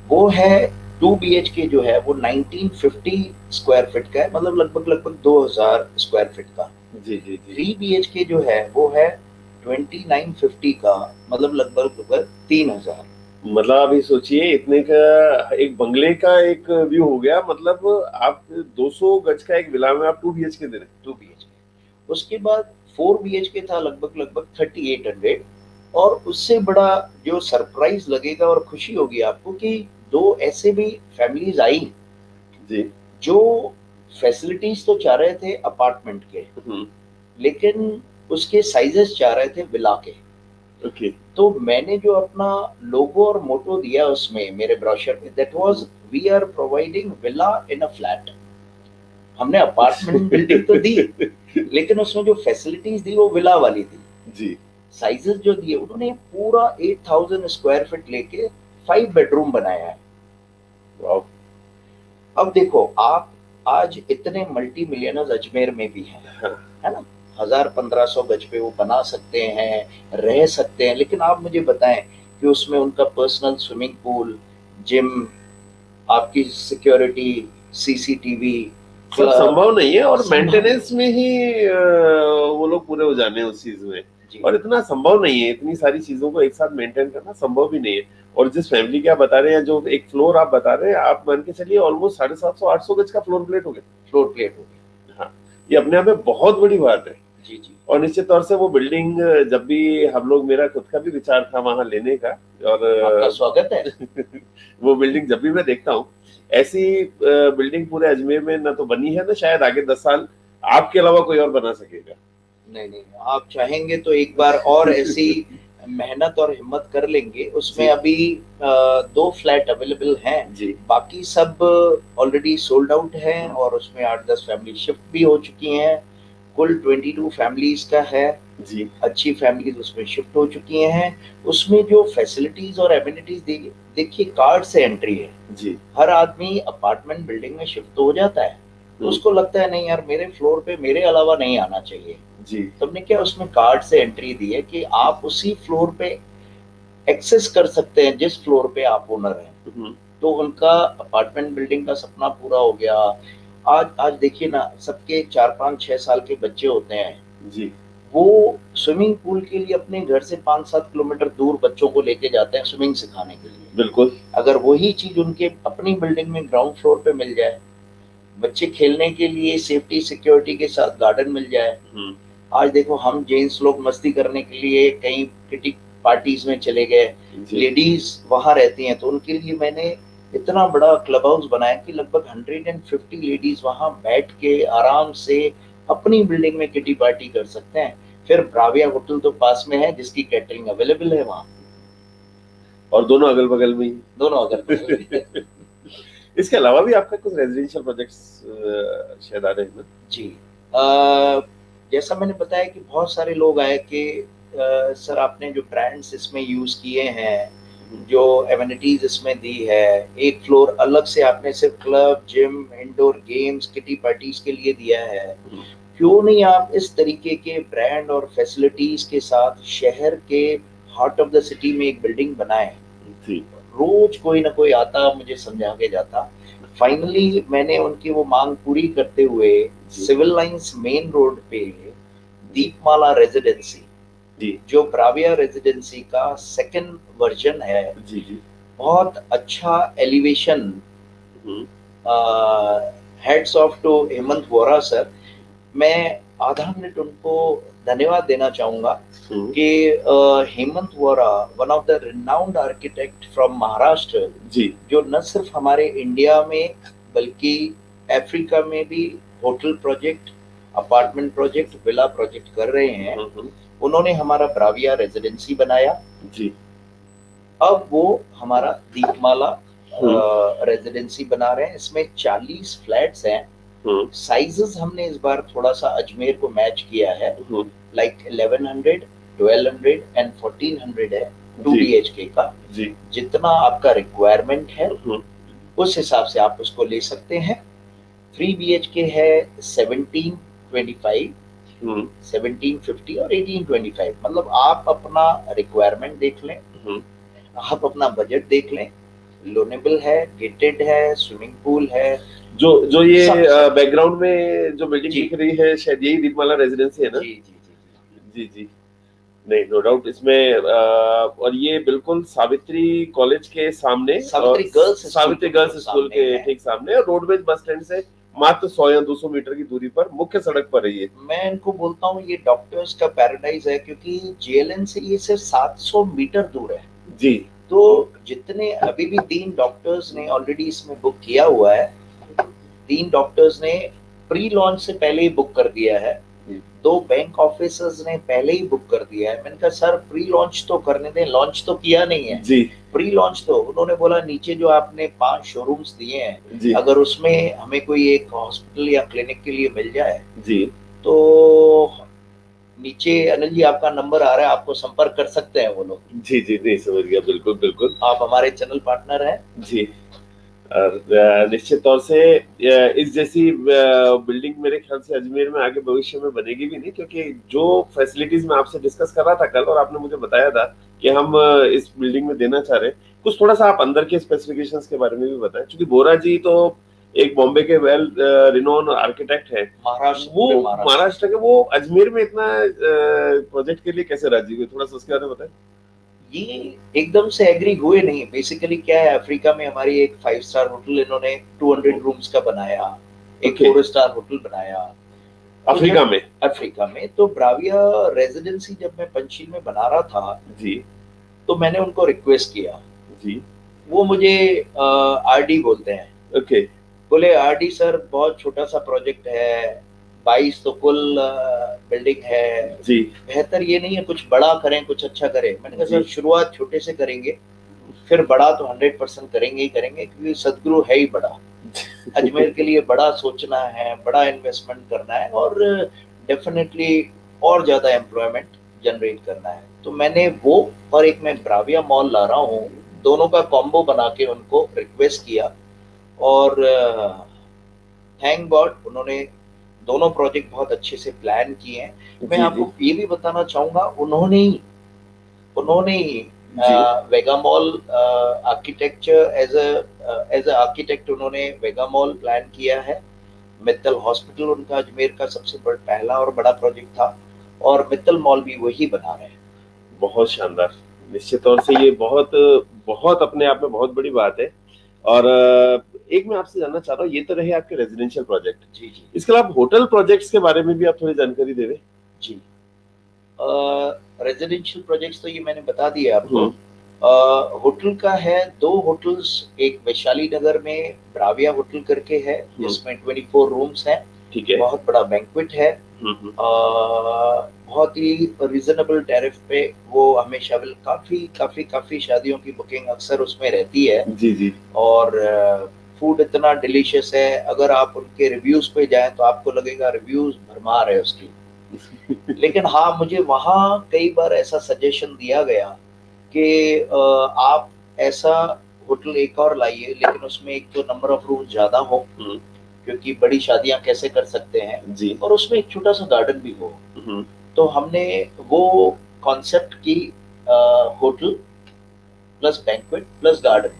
वो है 2 BHK जो है वो 1950 स्क्वायर फीट का है, मतलब लगभग 2000 स्क्वायर फीट का जी जी। 3 BHK जो है वो है 2950 का, मतलब लगभग 3000। मतलब आप ये सोचिए इतने का एक बंगले का एक व्यू हो गया, मतलब आप 200 गज का एक विला में आप 2 BHK दे रहे हैं। 2 BHK। उसके बाद 4 BHK था लगभग 3800, और उससे बड़ा जो सरप्राइज लगेगा और खुशी होगी आपको कि 2 ऐसे भी फैमिलीज आई जी जो फैसिलिटीज तो चाह रहे थे अपार्टमेंट के, लेकिन उसके साइजेस चाह रहे थे विला के। ओके। तो मैंने जो अपना लोगो और मोटो दिया उसमें मेरे ब्रोशर में, that was we are providing villa in a flat. हमने अपार्टमेंट बिल्डिंग तो दी लेकिन उसमें जो फैसिलिटीज दी वो विला वाली थी जी। साइजेस जो दिए उन्होंने पूरा 8000 स्क्वायर फीट लेके 5 बेडरूम बनाया है। वाह। अब देखो आप आज इतने मल्टी मिलियनर्स अजमेर में भी हैं, है ना, 1000-1500 गज पे वो बना सकते हैं, रह सकते हैं, लेकिन आप मुझे बताएं कि उसमें उनका पर्सनल स्विमिंग पूल, जिम, आपकी सिक्योरिटी, सीसीटीवी सब संभव नहीं है, और मेंटेनेंस में ही वो लोग पूरे हो जाने उस चीज में जी और इतना संभव नहीं है, इतनी सारी चीजों को एक साथ मेंटेन करना संभव भी नहीं है। और जिस फैमिली की आप बता रहे हैं, जो एक फ्लोर आप बता रहे हैं, आप मान के चलिए ऑलमोस्ट 750-800 गज का फ्लोर प्लेट हो गया। फ्लोर प्लेट हो गई। हाँ, ये अपने आप में बहुत बड़ी बात है। जी जी और निश्चित तौर से वो बिल्डिंग, जब भी हम लोग, मेरा खुद का भी विचार था वहां लेने का, आपका और स्वागत है। वो बिल्डिंग जब भी मैं देखता हूँ, ऐसी बिल्डिंग पूरे अजमेर में ना तो बनी है, ना शायद आगे 10 साल आपके अलावा कोई और बना सकेगा। नहीं नहीं, आप चाहेंगे तो एक बार और ऐसी मेहनत और हिम्मत कर लेंगे। उसमें जी अभी 2 फ्लैट अवेलेबल हैं, जी बाकी सब ऑलरेडी सोल्ड आउट हैं और उसमें 8-10 फैमिली शिफ्ट भी हो चुकी हैं। कुल 22 फैमिलीज का है, जी अच्छी फैमिलीज उसमें शिफ्ट हो चुकी हैं। उसमें जो फैसिलिटीज और एमिनिटीज देखिए, कार्ड से एंट्री है। जी हर आदमी अपार्टमेंट बिल्डिंग में शिफ्ट तो हो जाता है, तो उसको लगता है नहीं यार, मेरे फ्लोर पे मेरे अलावा नहीं आना चाहिए। जी तो हमने क्या उसमें कार्ड से एंट्री दी है कि आप उसी फ्लोर पे एक्सेस कर सकते हैं जिस फ्लोर पे आप ओनर हैं। तो उनका अपार्टमेंट बिल्डिंग का सपना पूरा हो गया। आज आज देखिए ना, सबके 4-5-6 साल के बच्चे होते हैं, जी वो स्विमिंग पूल के लिए अपने घर से 5-7 किलोमीटर दूर बच्चों को लेके जाते हैं स्विमिंग सिखाने के लिए। बिल्कुल। अगर वही चीज उनके अपनी बिल्डिंग में ग्राउंड फ्लोर पे मिल जाए, बच्चे खेलने के लिए सेफ्टी सिक्योरिटी के साथ गार्डन मिल जाए। आज देखो, हम जेंट्स लोग मस्ती करने के लिए कहीं किटी पार्टीज में चले गए, जी लेडीज वहां रहती हैं, तो उनके लिए मैंने इतना बड़ा क्लब हाउस बनाया कि लगभग 150 लेडीज वहां बैठ के आराम से अपनी बिल्डिंग में किटी पार्टी कर सकते हैं। फिर ब्राविया होटल तो पास में है जिसकी कैटरिंग अवेलेबल है वहां, और दोनों अगल बगल में ही। दोनों अगल बगल में। इसके अलावा भी आपका कुछ रेजिडेंशियल प्रोजेक्ट्स शायद आ रहे हैं ना? जी, अ, जैसा मैंने बताया कि बहुत सारे लोग आए कि सर आपने जो ब्रांड्स इसमें यूज किए हैं, जो एमिनिटीज इसमें दी है, एक फ्लोर अलग से आपने सिर्फ club, gym, indoor games, kitty parties के लिए दिया है, क्यों नहीं आप इस तरीके के ब्रांड और फैसिलिटीज के साथ शहर के हार्ट ऑफ द सिटी में एक बिल्डिंग बनाएं। जी रोज कोई ना कोई आता, मुझे समझा के जाता। फाइनली मैंने उनकी वो मांग पूरी करते हुए सिविल लाइंस मेन रोड पे दीपमाला रेजिडेंसी, जी जो ब्राविया रेजिडेंसी का सेकंड वर्जन है, जी जी बहुत अच्छा elevation. Hats off to Hemant Vora sir. मैं आधा मिनट उनको धन्यवाद देना चाहूंगा कि Hemant Vora, one of the renowned architect from Maharashtra, जी जो न सिर्फ हमारे इंडिया में बल्कि अफ्रीका में भी hotel project, apartment project, villa project कर रहे हैं। उन्होंने हमारा ब्राविया रेजिडेंसी बनाया। जी अब वो हमारा दीपमाला रेजिडेंसी बना रहे हैं। इसमें 40 फ्लैट्स हैं। साइजेस हमने इस बार थोड़ा सा अजमेर को मैच किया है, लाइक 1100, 1200 एंड 1400 है 2 BHK का। जी जितना आपका रिक्वायरमेंट है उस हिसाब से आप उसको ले सकते हैं। 3 BHK है 1725, 1750 और 1825। मतलब आप अपना रिक्वायरमेंट देख लें, आप अपना बजट देख लें। लोनेबल है, गेटेड है, स्विमिंग पूल है। जो ये सब। बैकग्राउंड में जो बिल्डिंग जी दिख रही है, शायद यही दीपमाला रेजिडेंसी है ना? जी जी जी। जी जी। नहीं, नो डाउट इसमें और ये बिल्कुल सावित्री कॉलेज के सामने, सावित्री गर्ल्स स्कूल के ठीक सामने, और रोडवेज बस स्टैंड से मात्र 100 या 200 मीटर की दूरी पर मुख्य सड़क पर है ये। मैं इनको बोलता हूँ ये डॉक्टर्स का पैराडाइज है, क्योंकि JLN से ये सिर्फ 700 मीटर दूर है। जी। तो जितने अभी भी 3 डॉक्टर्स ने ऑलरेडी इसमें बुक किया हुआ है। 3 डॉक्टर्स ने प्री लॉन्च से पहले ही बुक कर दिया है। 2 बैंक ऑफिसर्स ने पहले ही बुक कर दिया है। मैंने कहा सर प्री लॉन्च तो करने दें, लॉन्च तो किया नहीं है जी। प्री लॉन्च तो। उन्होंने बोला नीचे जो आपने 5 शोरूम्स दिए हैं जी। अगर उसमें हमें कोई एक हॉस्पिटल या क्लिनिक के लिए मिल जाए जी तो नीचे अनिल जी आपका नंबर आ रहा है, आपको संपर्क कर सकते हैं वो लोग। जी जी, नहीं समझ गया, बिल्कुल बिल्कुल। आप हमारे चैनल पार्टनर हैं। जी। और निश्चित तौर से इस जैसी बिल्डिंग मेरे ख्याल से अजमेर में आगे भविष्य में बनेगी भी नहीं, क्योंकि जो फैसिलिटीज मैं आपसे डिस्कस कर रहा था कल, और आपने मुझे बताया था कि हम इस बिल्डिंग में देना चाह रहे हैं, कुछ थोड़ा सा आप अंदर के स्पेसिफिकेशंस के बारे में भी बताएं, क्योंकि बोरा जी तो एक बॉम्बे के वेल रिनोन आर्किटेक्ट है, महाराष्ट्र, वो पूरे महाराष्ट्र। महाराष्ट्र के, वो अजमेर में इतना प्रोजेक्ट के लिए कैसे राजी हुए, थोड़ा सा उसके बारे में बताएं। ये एकदम से एग्री हुए नहीं। बेसिकली क्या है, अफ्रीका में हमारी एक 5 स्टार होटल इन्होंने 200 रूम्स का बनाया, एक Okay. 4 स्टार होटल बनाया अफ्रीका में। अफ्रीका में। तो ब्राविया रेजिडेंसी जब मैं पंचशील में बना रहा था जी तो मैंने उनको रिक्वेस्ट किया। जी। वो मुझे आरडी बोलते हैं। ओके। बोले आरडी सर बहुत छोटा सा प्रोजेक्ट है, 22 तो कुल बिल्डिंग है, जी बेहतर ये नहीं है कुछ बड़ा करें, कुछ अच्छा करें। मैंने कहा जी। सर शुरुआत छोटे से करेंगे, फिर बड़ा तो 100% करेंगे ही करेंगे, क्योंकि सदगुरु है ही बड़ा। अजमेर के लिए बड़ा सोचना है, बड़ा इन्वेस्टमेंट करना है और डेफिनेटली और ज्यादा एम्प्लॉयमेंट जनरेट करना है। तो मैंने वो और एक मैं ब्राविया मॉल ला रहा हूँ, दोनों का कॉम्बो बना के उनको रिक्वेस्ट किया और थैंक गॉड उन्होंने दोनों प्रोजेक्ट बहुत अच्छे से प्लान किए हैं। मैं जी आपको ये भी बताना चाहूंगा, उन्होंने ही जी Vega mall architecture as a architect उन्होंने वेगा मॉल प्लान किया है। मित्तल हॉस्पिटल उनका अजमेर का सबसे पहला और बड़ा प्रोजेक्ट था, और मित्तल मॉल भी वही बना रहे हैं। बहुत शानदार। निश्चित तौर से ये बहुत बहुत अपने आप में बहुत बड़ी बात है। और एक मैं आपसे जानना चाह रहा हूँ, ये तो रहे आपके रेजिडेंशियल प्रोजेक्ट, जी जी इसके अलावा होटल प्रोजेक्ट्स के बारे में भी आप थोड़ी जानकारी देवे। जी। रेजिडेंशियल प्रोजेक्ट्स तो ये मैंने बता दिया आपको। होटल का है 2 होटल्स, एक वैशाली नगर में ब्राविया होटल करके है जिसमें 24 रूम्स हैं, ठीक है। बहुत बड़ा बैंक्वेट है, हम्म। बहुत ही रीजनेबल टैरिफ पे वो हमेशा काफी काफी काफी शादियों की बुकिंग अक्सर उसमें रहती है। जी जी। और फूड इतना डिलीशियस है, अगर आप उनके रिव्यूज पे जाएं तो आपको लगेगा रिव्यूज भरमार है उसकी। लेकिन हाँ, मुझे वहाँ कई बार ऐसा सजेशन दिया गया कि आप ऐसा होटल एक और लाइए, लेकिन उसमें एक तो नंबर ऑफ रूम ज्यादा हो, क्योंकि बड़ी शादियां कैसे कर सकते हैं जी। और उसमें एक छोटा सा गार्डन भी हो। तो हमने वो कॉन्सेप्ट की hotel plus banquet plus garden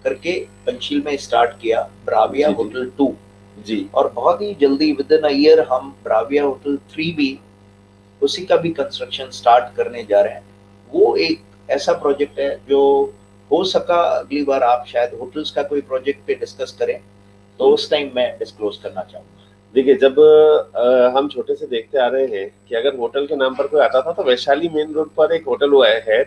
करके पंचशील में स्टार्ट किया, ब्राविया जी, जी। होटल 2 जी। और बहुत ही जल्दी विद इन अ ईयर हम ब्राविया होटल 3 भी उसी का भी कंस्ट्रक्शन स्टार्ट करने जा रहे हैं। वो एक ऐसा प्रोजेक्ट है जो हो सका अगली बार आप शायद होटल्स का कोई प्रोजेक्ट पे डिस्कस करें तो उस टाइम मैं डिस्क्लोज करना चाहूंगा। देखिए, जब हम छोटे से देखते आ रहे हैं कि अगर होटल के नाम पर कोई आता था तो वैशाली मेन रोड पर एक होटल हुआ है,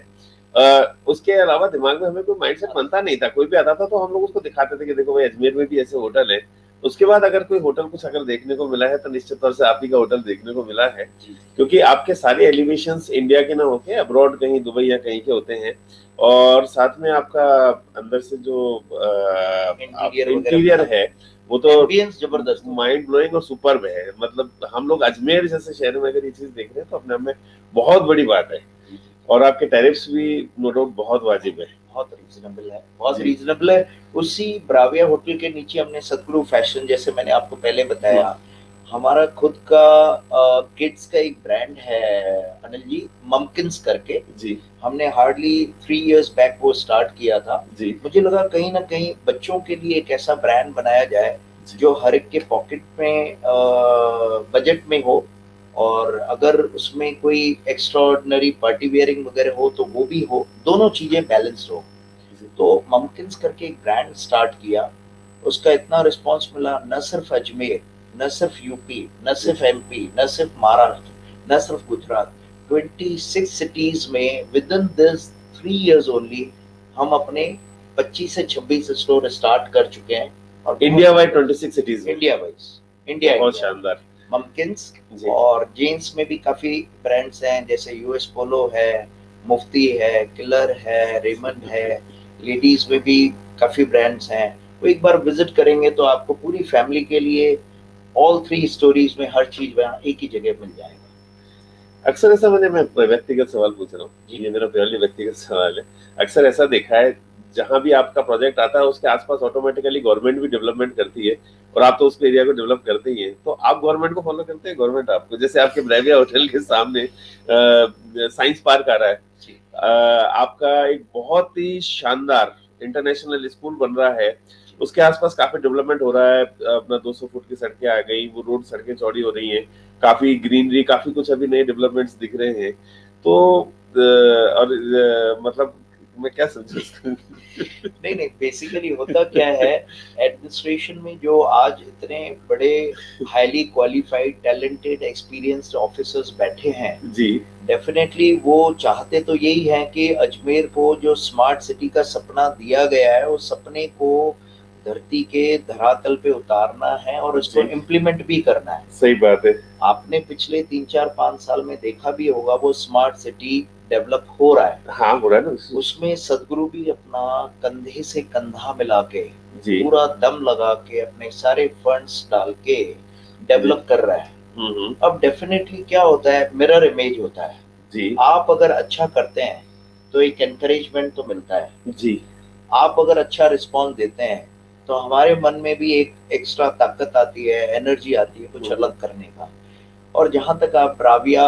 उसके अलावा दिमाग में हमें कोई माइंडसेट बनता नहीं था। कोई भी आता था तो हम लोग उसको दिखाते थे कि देखो भाई अजमेर में भी ऐसे होटल है। उसके बाद अगर कोई होटल कुछ अगर देखने को मिला है तो निश्चित तौर से आप ही का होटल देखने को मिला है, क्योंकि आपके सारे एलिवेशंस इंडिया के ना होके अब्रॉड कहीं दुबई या कहीं के होते हैं। और साथ में आपका अंदर से जो इंटीरियर है वो तो जबरदस्त माइंड ब्लोइंग और सुपर्ब है। मतलब हम लोग अजमेर जैसे शहर में अगर ये चीज देख रहे हैं तो अपने आप में बहुत बड़ी बात है। और आपके टैरिफ्स भी नो डाउट बहुत वाजिब है, बहुत रीजनेबल है, बहुत रीजनेबल है। उसी ब्राविया होटल के नीचे हमने सदगुरु फैशन, जैसे मैंने आपको पहले बताया, हमारा खुद का किड्स का एक ब्रांड है अनिल जी, ममकिंस करके जी। हमने हार्डली 3 इयर्स बैक वो स्टार्ट किया था जी। मुझे लगा कहीं ना कहीं बच्चों के लिए एक ऐसा ब्रांड बनाया जाए जो हर एक के पॉकेट में बजट में हो, और अगर उसमें कोई एक्स्ट्राऑर्डिनरी पार्टी वेयरिंग वगैरह हो तो वो भी हो, दोनों चीजें बैलेंस्ड हो। तो ममकिंस करके एक ब्रांड स्टार्ट किया, उसका इतना रिस्पांस मिला, न सिर्फ अजमेर, न सिर्फ यूपी, न सिर्फ एमपी, न सिर्फ महाराष्ट्र, न सिर्फ गुजरात, 26 सिटीज में with in this 3 years only हम अपने 25 से 26 स्टोर स्टार्ट कर चुके हैं। और India wide 26 cities, India wise, India बहुत शानदार। ममकिंस और जेंट्स में भी काफी ब्रांड्स हैं, जैसे यूएस पोलो है, मुफ्ती है, किलर है, रेमंड है। लेडीज में भी काफी ब्रांड्स हैं। तो एक बार विजिट करेंगे तो आपको पूरी फैमिली के लिए ऑल 3 स्टोरीज में हर चीज एक ही जगह मिल जाएगा। अक्सर ऐसा, मैं व्यक्तिगत सवाल पूछ रहा हूँ, ये मेरा प्योरली व्यक्तिगत सवाल है। अक्सर ऐसा देखा है जहां भी आपका प्रोजेक्ट आता है उसके आसपास ऑटोमेटिकली गवर्नमेंट भी डेवलपमेंट करती है, और आप तो उस एरिया को डेवलप करते ही हैं। तो आप गवर्नमेंट को फॉलो करते हैं, गवर्नमेंट आपको, जैसे आपके ब्राविया होटल के सामने साइंस पार्क आ रहा है, आपका एक बहुत ही शानदार इंटरनेशनल स्कूल बन रहा है, उसके आसपास काफी डेवलपमेंट हो रहा है, अपना 200 फुट की सड़कें आ गई, वो रोड सड़कें चौड़ी हो रही हैं, काफी ग्रीनरी, काफी कुछ अभी नए डेवलपमेंट्स दिख रहे हैं। तो और मतलब मैं क्या समझू इसको? नहीं नहीं, बेसिकली होता क्या है, एडमिनिस्ट्रेशन में जो आज इतने बड़े highly qualified talented experienced officers बैठे हैं, जी डेफिनेटली वो चाहते तो यही है कि अजमेर को जो स्मार्ट सिटी का सपना दिया गया है, उस सपने को धरती के धरातल पे उतारना है और उसको जी, इम्प्लीमेंट भी करना है। सही बात है। आपने पिछले 3 4 5 साल में देखा भी होगा, वो स्मार्ट सिटी डेवलप हो रहा है। हाँ, हो रहा है ना। उसमें सदगुरु भी अपना कंधे से कंधा मिला के, जी पूरा दम लगा के, अपने सारे फंड्स डाल के जी। डेवलप कर रहा है। हम्म। अब डेफिनेटली क्या होता है, मिरर इमेज होता है। जी आप अगर अच्छा करते हैं तो एक एनकरेजमेंट तो मिलता है, जी आप अगर अच्छा रिस्पॉन्स देते हैं तो हमारे मन में भी एक एक्स्ट्रा ताकत आती है, एनर्जी आती है कुछ अलग करने का। और जहाँ तक आप राविया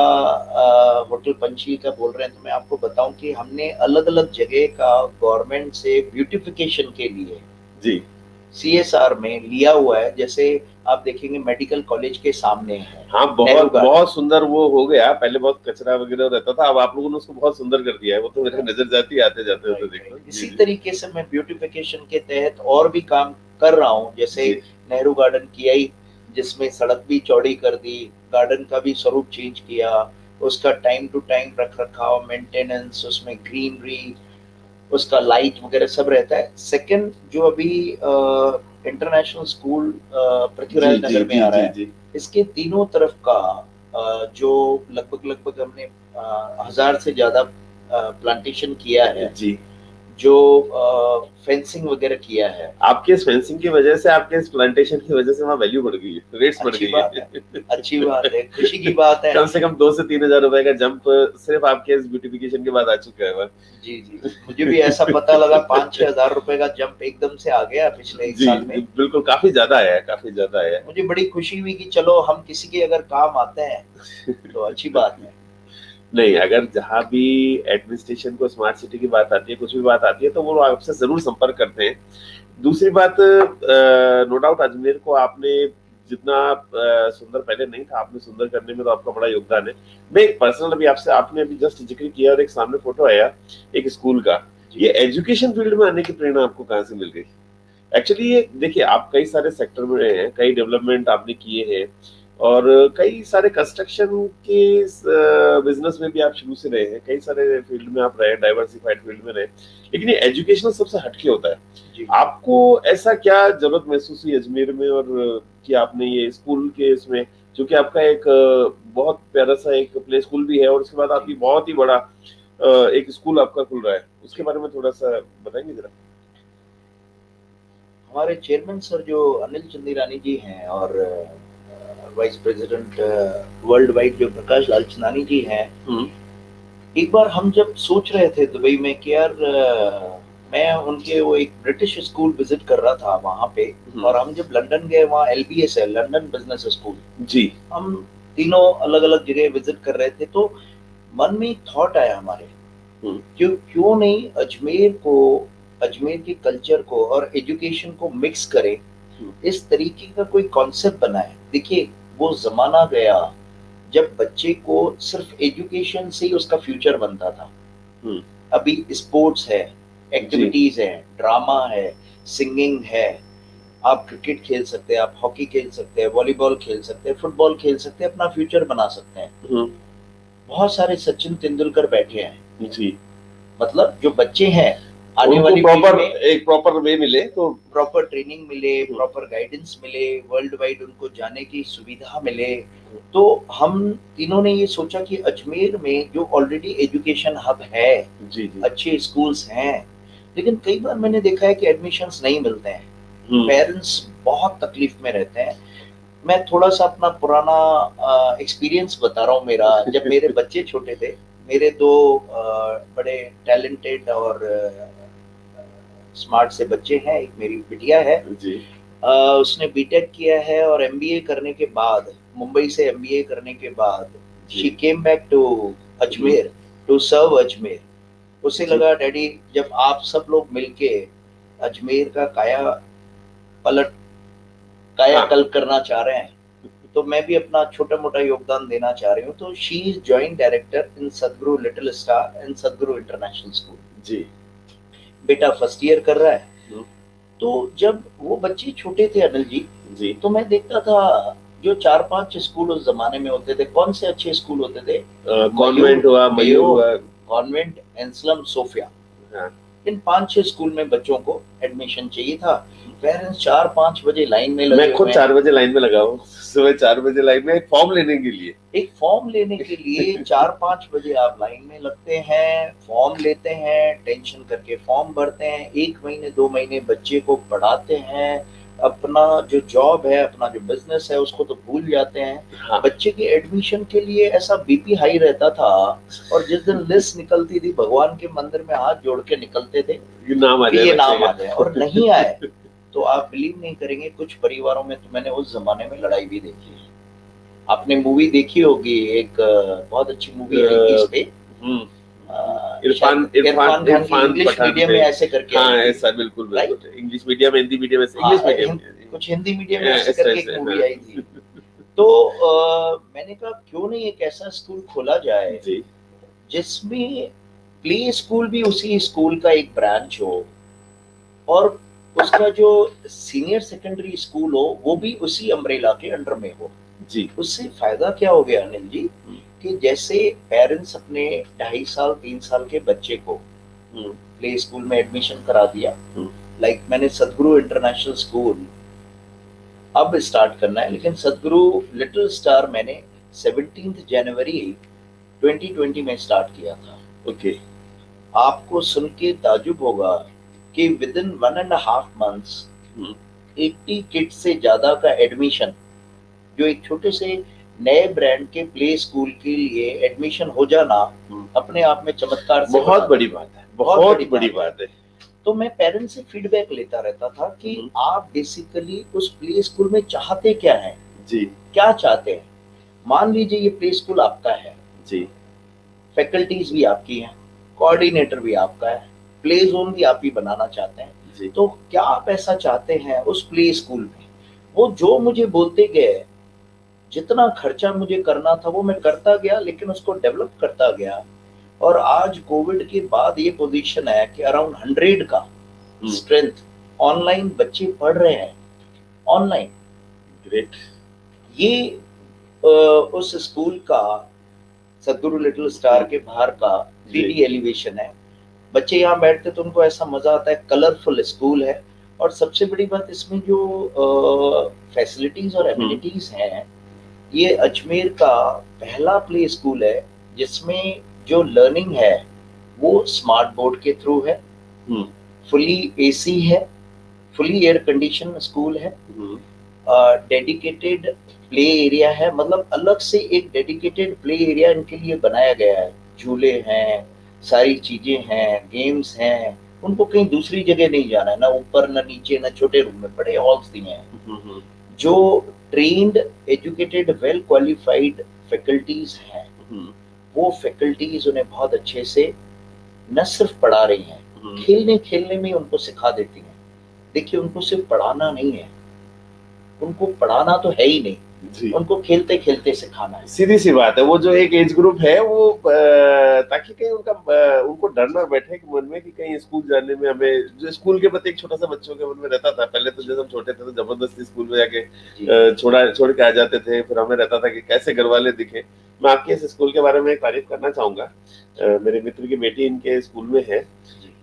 होटल पंचील का बोल रहे हैं, तो मैं आपको बताऊं कि हमने अलग अलग जगह का गवर्नमेंट से ब्यूटिफिकेशन के लिए जी। सीएसआर में लिया हुआ है। जैसे आप देखेंगे मेडिकल कॉलेज के सामने है हाँ, नेहरू बहुत गार्डन। बहुत सुंदर वो हो गया, पहले बहुत कचरा वगैरह रहता था, अब आप लोगों ने उसको बहुत सुंदर कर दिया है, वो तो मेरे नजर जाती है आते जाते होते राइट देखो। राइट, जी इसी जी तरीके से मैं ब्यूटिफिकेशन के तहत और भी काम कर रहा हूँ। जैसे जी नेहरू गार्डन किया ही, जिसमें सड़क भी चौड़ी कर दी, गार्डन का भी स्वरूप चेंज किया, उसका टाइम टू टाइम रख रखाव, मेंटेनेंस, उसमें ग्रीनरी, उसका लाइट वगैरह सब रहता है। सेकंड, जो अभी इंटरनेशनल स्कूल जी पृथ्वीराज जी नगर में जी आ रहा जी है, जी इसके तीनों तरफ का जो लगभग लगभग हमने 1000 से ज्यादा प्लांटेशन किया है, जी। जो फेंसिंग वगैरह किया है। आपके इस फेंसिंग की वजह से, आपके इस प्लांटेशन की वजह से वहाँ वैल्यू बढ़ गई है, रेट्स बढ़ अच्छी गई बात है, अच्छी बात है। है, खुशी की बात है। कम से कम 2 से 3 हजार रुपए का जंप सिर्फ आपके इस ब्यूटिफिकेशन के बाद आ चुका है वहाँ। जी जी, मुझे भी ऐसा पता लगा 5 6 हजार रुपए का जंप एकदम से आ गया पिछले एक जी साल में। बिल्कुल, काफी ज्यादा आया है, काफी ज्यादा आया है। मुझे बड़ी खुशी हुई कि चलो हम किसी के अगर काम आते हैं तो अच्छी बात है। नहीं, अगर जहाँ भी एडमिनिस्ट्रेशन को स्मार्ट सिटी की बात आती है, कुछ भी बात आती है, तो वो आपसे जरूर संपर्क करते हैं। दूसरी बात, नो डाउट अजमेर को आपने जितना सुंदर पहले नहीं था, आपने सुंदर करने में तो आपका बड़ा योगदान है। मैं एक पर्सनल, अभी आपसे, आपने अभी जस्ट जिक्र किया और एक सामने फोटो आया एक स्कूल का, जी ये एजुकेशन फील्ड में आने की प्रेरणा आपको कहाँ से मिल गई? एक्चुअली ये देखिए, आप कई सारे सेक्टर में रहे हैं, कई डेवलपमेंट आपने किए हैं, और कई सारे कंस्ट्रक्शन के बिजनेस में भी आप शुरू से रहे हैं, कई सारे फील्ड में आप रहे, डाइवर्सिफाइड फील्ड में रहे, लेकिन ये एजुकेशनल सबसे हटके होता है। जी। आपको ऐसा क्या जरूरत महसूस हुई अजमेर में, और कि आपने ये स्कूल के इसमें, जो कि आपका एक बहुत प्यारा सा एक प्ले स्कूल भी है, और उसके बाद आपकी बहुत ही बड़ा एक स्कूल आपका खुल रहा है, उसके बारे में थोड़ा सा बताएंगे जरा? हमारे चेयरमैन सर जो अनिल चंदीरानी जी हैं, और वाइस प्रेसिडेंट वर्ल्ड वाइड जो प्रकाश लालचंदानी जी हैं, एक बार हम जब सोच रहे थे दुबई में कि यार मैं उनके वो एक ब्रिटिश स्कूल विजिट कर रहा था वहां पे, और हम जब लंदन गए, वहाँ एलबीएस है, लंदन बिजनेस स्कूल, जी हम तीनों अलग अलग जगह विजिट कर रहे थे, तो मन में एक थॉट आया हमारे, क्यों क्यों नहीं अजमेर को, अजमेर के कल्चर को और एजुकेशन को मिक्स करें, इस तरीके का कोई कॉन्सेप्ट बनाए। देखिए, वो जमाना गया जब बच्चे को सिर्फ एजुकेशन से ही उसका फ्यूचर बनता था। अभी स्पोर्ट्स है, एक्टिविटीज है, ड्रामा है, सिंगिंग है, आप क्रिकेट खेल सकते हैं, आप हॉकी खेल सकते हैं, वॉलीबॉल खेल सकते हैं, फुटबॉल खेल सकते हैं, अपना फ्यूचर बना सकते हैं। बहुत सारे सचिन तेंदुलकर बैठे हैं, जी, मतलब जो बच्चे हैं, आने उनको वाली प्रॉपर, पीढ़ी में एक प्रॉपर वे मिले तो प्रॉपर ट्रेनिंग मिले, प्रॉपर गाइडेंस मिले, वर्ल्ड वाइड उनको जाने की सुविधा मिले। तो हम तीनों ने ये सोचा कि अजमेर में जो ऑलरेडी एजुकेशन हब है, जी जी अच्छे स्कूल्स हैं, लेकिन कई बार मैंने देखा है कि एडमिशन्स नहीं मिलते हैं, पेरेंट्स बहुत तकलीफ में रहते हैं। मैं थोड़ा सा अपना पुराना एक्सपीरियंस बता रहा हूँ मेरा। जब मेरे बच्चे छोटे थे, मेरे दो बड़े टैलेंटेड और स्मार्ट से बच्चे हैं, एक मेरी बिटिया है, जी उसने बीटेक किया है, और एमबीए करने के बाद, मुंबई से एमबीए करने के बाद, she came back to Ajmer to serve Ajmer. उसे जी लगा, डैडी, जब आप सब लोग मिलके अजमेर का काया पलट कायाकल्प करना चाह रहे हैं, तो मैं भी अपना छोटा मोटा योगदान देना चाह रही हूँ। तो she is joint director in सदगुरु लिटिल स्टार एंड सदगुरु इंटरनेशनल स्कूल। जी बेटा फर्स्ट ईयर कर रहा है। हम्म। तो जब वो बच्चे छोटे थे अनिल जी, जी तो मैं देखता था जो 4-5 स्कूल उस जमाने में होते थे, कौन से अच्छे स्कूल होते थे? कॉन्वेंट हुआ, मयूर हुआ, कॉन्वेंट, एंसलम, सोफिया। हाँ, इन 5-6 स्कूल में बच्चों को एडमिशन चाहिए था। पेरेंट्स 4-5 बजे लाइन में लगे मैं खुद हुए 4 बजे लाइन में लगा हूँ, सुबह 4 बजे लाइन में एक फॉर्म लेने के लिए। एक फॉर्म लेने के लिए 4-5 बजे आप लाइन में लगते हैं, फॉर्म लेते हैं, टेंशन करके फॉर्म भरते हैं, 1 महीने 2 महीने बच्चे को पढ़ाते हैं, अपना जो जॉब है, अपना जो बिजनेस है उसको तो भूल जाते हैं। हाँ, बच्चे के एडमिशन के लिए ऐसा बीपी हाई रहता था, और जिस दिन लिस्ट निकलती थी भगवान के मंदिर में हाथ जोड़ के निकलते थे ये नाम आ कि जाए, ये बच्चे नाम का। आ जाए, और नहीं आए तो आप बिलीव नहीं करेंगे, कुछ परिवारों में तो मैंने उस जमाने में लड़ाई भी देखी है। आपने मूवी देखी होगी, एक बहुत अच्छी मूवी आई इस पे, इरफान इरफान खान की इंग्लिश पठान मीडियम पे। में ऐसे करके हाँ, आई थी, ऐसा बिल्कुल राइट? बिल्कुल, इंग्लिश मीडियम, हिंदी मीडियम, हाँ, इंग्लिश मीडियम, कुछ हिंदी मीडियम में ऐसे ऐसे करके एक ऐसे, मूवी हाँ। आई थी। तो मैंने कहा क्यों नहीं एक ऐसा स्कूल खोला जाए जी जिसमें प्ले स्कूल भी उसी स्कूल का एक ब्रांच हो, और उसका जो सीनियर सेकेंडरी स्कूल हो वो भी उसी अम्ब्रेला के अंडर में हो। जी उससे फायदा क्या हो गया अनिल जी, कि जैसे पेरेंट्स अपने 2.5 साल 3 साल के बच्चे को प्ले स्कूल में एडमिशन करा दिया, लाइक मैंने सदगुरु इंटरनेशनल स्कूल अब स्टार्ट करना है, लेकिन सदगुरु लिटिल स्टार मैंने 17 जनवरी 2020 में स्टार्ट किया था। ओके। आपको सुन के ताजुब होगा कि विद इन 1.5 months 80 किड्स से ज्यादा का एडमिशन, जो एक छोटे से नए ब्रांड के प्ले स्कूल के लिए एडमिशन हो जाना अपने आप में चमत्कार से बहुत बड़ी बात है, बहुत बड़ी बात है। तो मैं पेरेंट्स से फीडबैक लेता रहता था कि आप बेसिकली उस प्ले स्कूल में चाहते क्या हैं जी, क्या चाहते हैं। मान लीजिए ये प्ले स्कूल आपका है जी, फैकल्टीज भी आपकी हैं, कोऑर्डिनेटर भी आपका है, प्ले जोन भी आप ही बनाना चाहते हैं, जी। तो क्या आप ऐसा चाहते हैं उस प्ले स्कूल में? वो जो मुझे बोलते गए, जितना खर्चा मुझे करना था वो मैं करता गया, लेकिन उसको डेवलप करता गया, और आज कोविड के बाद ये पोजीशन है कि अराउंड 100 का स्ट्रेंथ ऑनलाइन बच्चे पढ़ रहे हैं, ऑनलाइन। ग्रेट। ये उस स्कूल का सदगुरु लिटिल स्टार के बाहर का 3D एलिवेशन है। बच्चे यहाँ बैठते तो उनको ऐसा मजा आता है, कलरफुल स्कूल है, और सबसे बड़ी बात इसमें जो फैसिलिटीज और एमिनिटीज हैं, ये अजमेर का पहला प्ले स्कूल है जिसमें जो लर्निंग है वो स्मार्ट बोर्ड के थ्रू है, फुली एसी है, फुली एयर कंडीशन स्कूल है, डेडिकेटेड प्ले एरिया है, मतलब अलग से एक डेडिकेटेड प्ले एरिया इनके लिए बनाया गया है, झूले हैं, सारी चीजें हैं, गेम्स हैं, उनको कहीं दूसरी जगह नहीं जाना है, ना ऊपर ना नीचे ना छोटे रूम में, बड़े हॉल्स दिए हैं। जो trained educated well qualified faculties हैं, वो फैकल्टीज उन्हें बहुत अच्छे से न सिर्फ पढ़ा रही हैं, खेलने खेलने में उनको सिखा देती हैं। देखिए उनको सिर्फ पढ़ाना नहीं है, उनको पढ़ाना तो है ही नहीं जी, उनको खेलते खेलते सिखाना है। सीधी सी बात है, वो जो एक एज ग्रुप है वो ताकि कहीं उनको डर ना बैठे कि मन में कि कहीं स्कूल जाने में हमें, जो स्कूल के प्रति एक छोटा सा बच्चों के मन में रहता था। पहले तो जब हम छोटे थे तो जबरदस्ती स्कूल में जाके छोड़ के आ जाते थे, फिर हमें रहता था कि कैसे घर वाले दिखे। मैं आपके इस स्कूल के बारे में एक तारीफ करना चाहूंगा। मेरे मित्र की बेटी इनके स्कूल में है,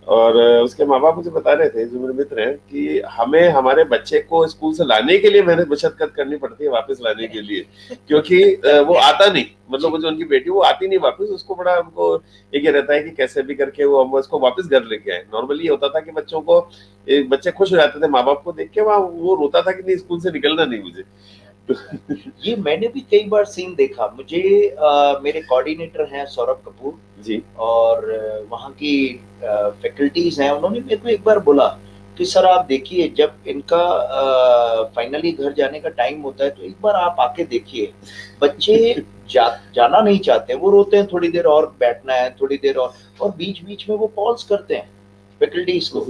और उसके माँ बाप मुझे बता रहे थे, जो मेरे मित्र हैं, कि हमें हमारे बच्चे को स्कूल से लाने के लिए मेहनत मशक्कत करनी पड़ती है वापस लाने के लिए, क्योंकि वो आता नहीं, मतलब वो जो उनकी बेटी वो आती नहीं वापस। उसको बड़ा उनको एक ये रहता है कि कैसे भी करके वो हम उसको वापस घर लेके आए। नॉर्मली ये होता था कि बच्चे खुश हो जाते थे माँ बाप को देख के, वहाँ वो रोता था कि नहीं स्कूल से निकलना नहीं मुझे। ये मैंने भी कई बार सीन देखा। मुझे मेरे कोऑर्डिनेटर हैं सौरभ कपूर जी, और वहाँ की फैकल्टीज हैं, उन्होंने मेरे को एक बार बोला कि सर आप देखिए, जब इनका फाइनली घर जाने का टाइम होता है तो एक बार आप आके देखिए, बच्चे जाना नहीं चाहते, वो रोते हैं थोड़ी देर और बैठना है, थोड़ी देर और बीच बीच में वो पॉज करते हैं फैकल्टीज को।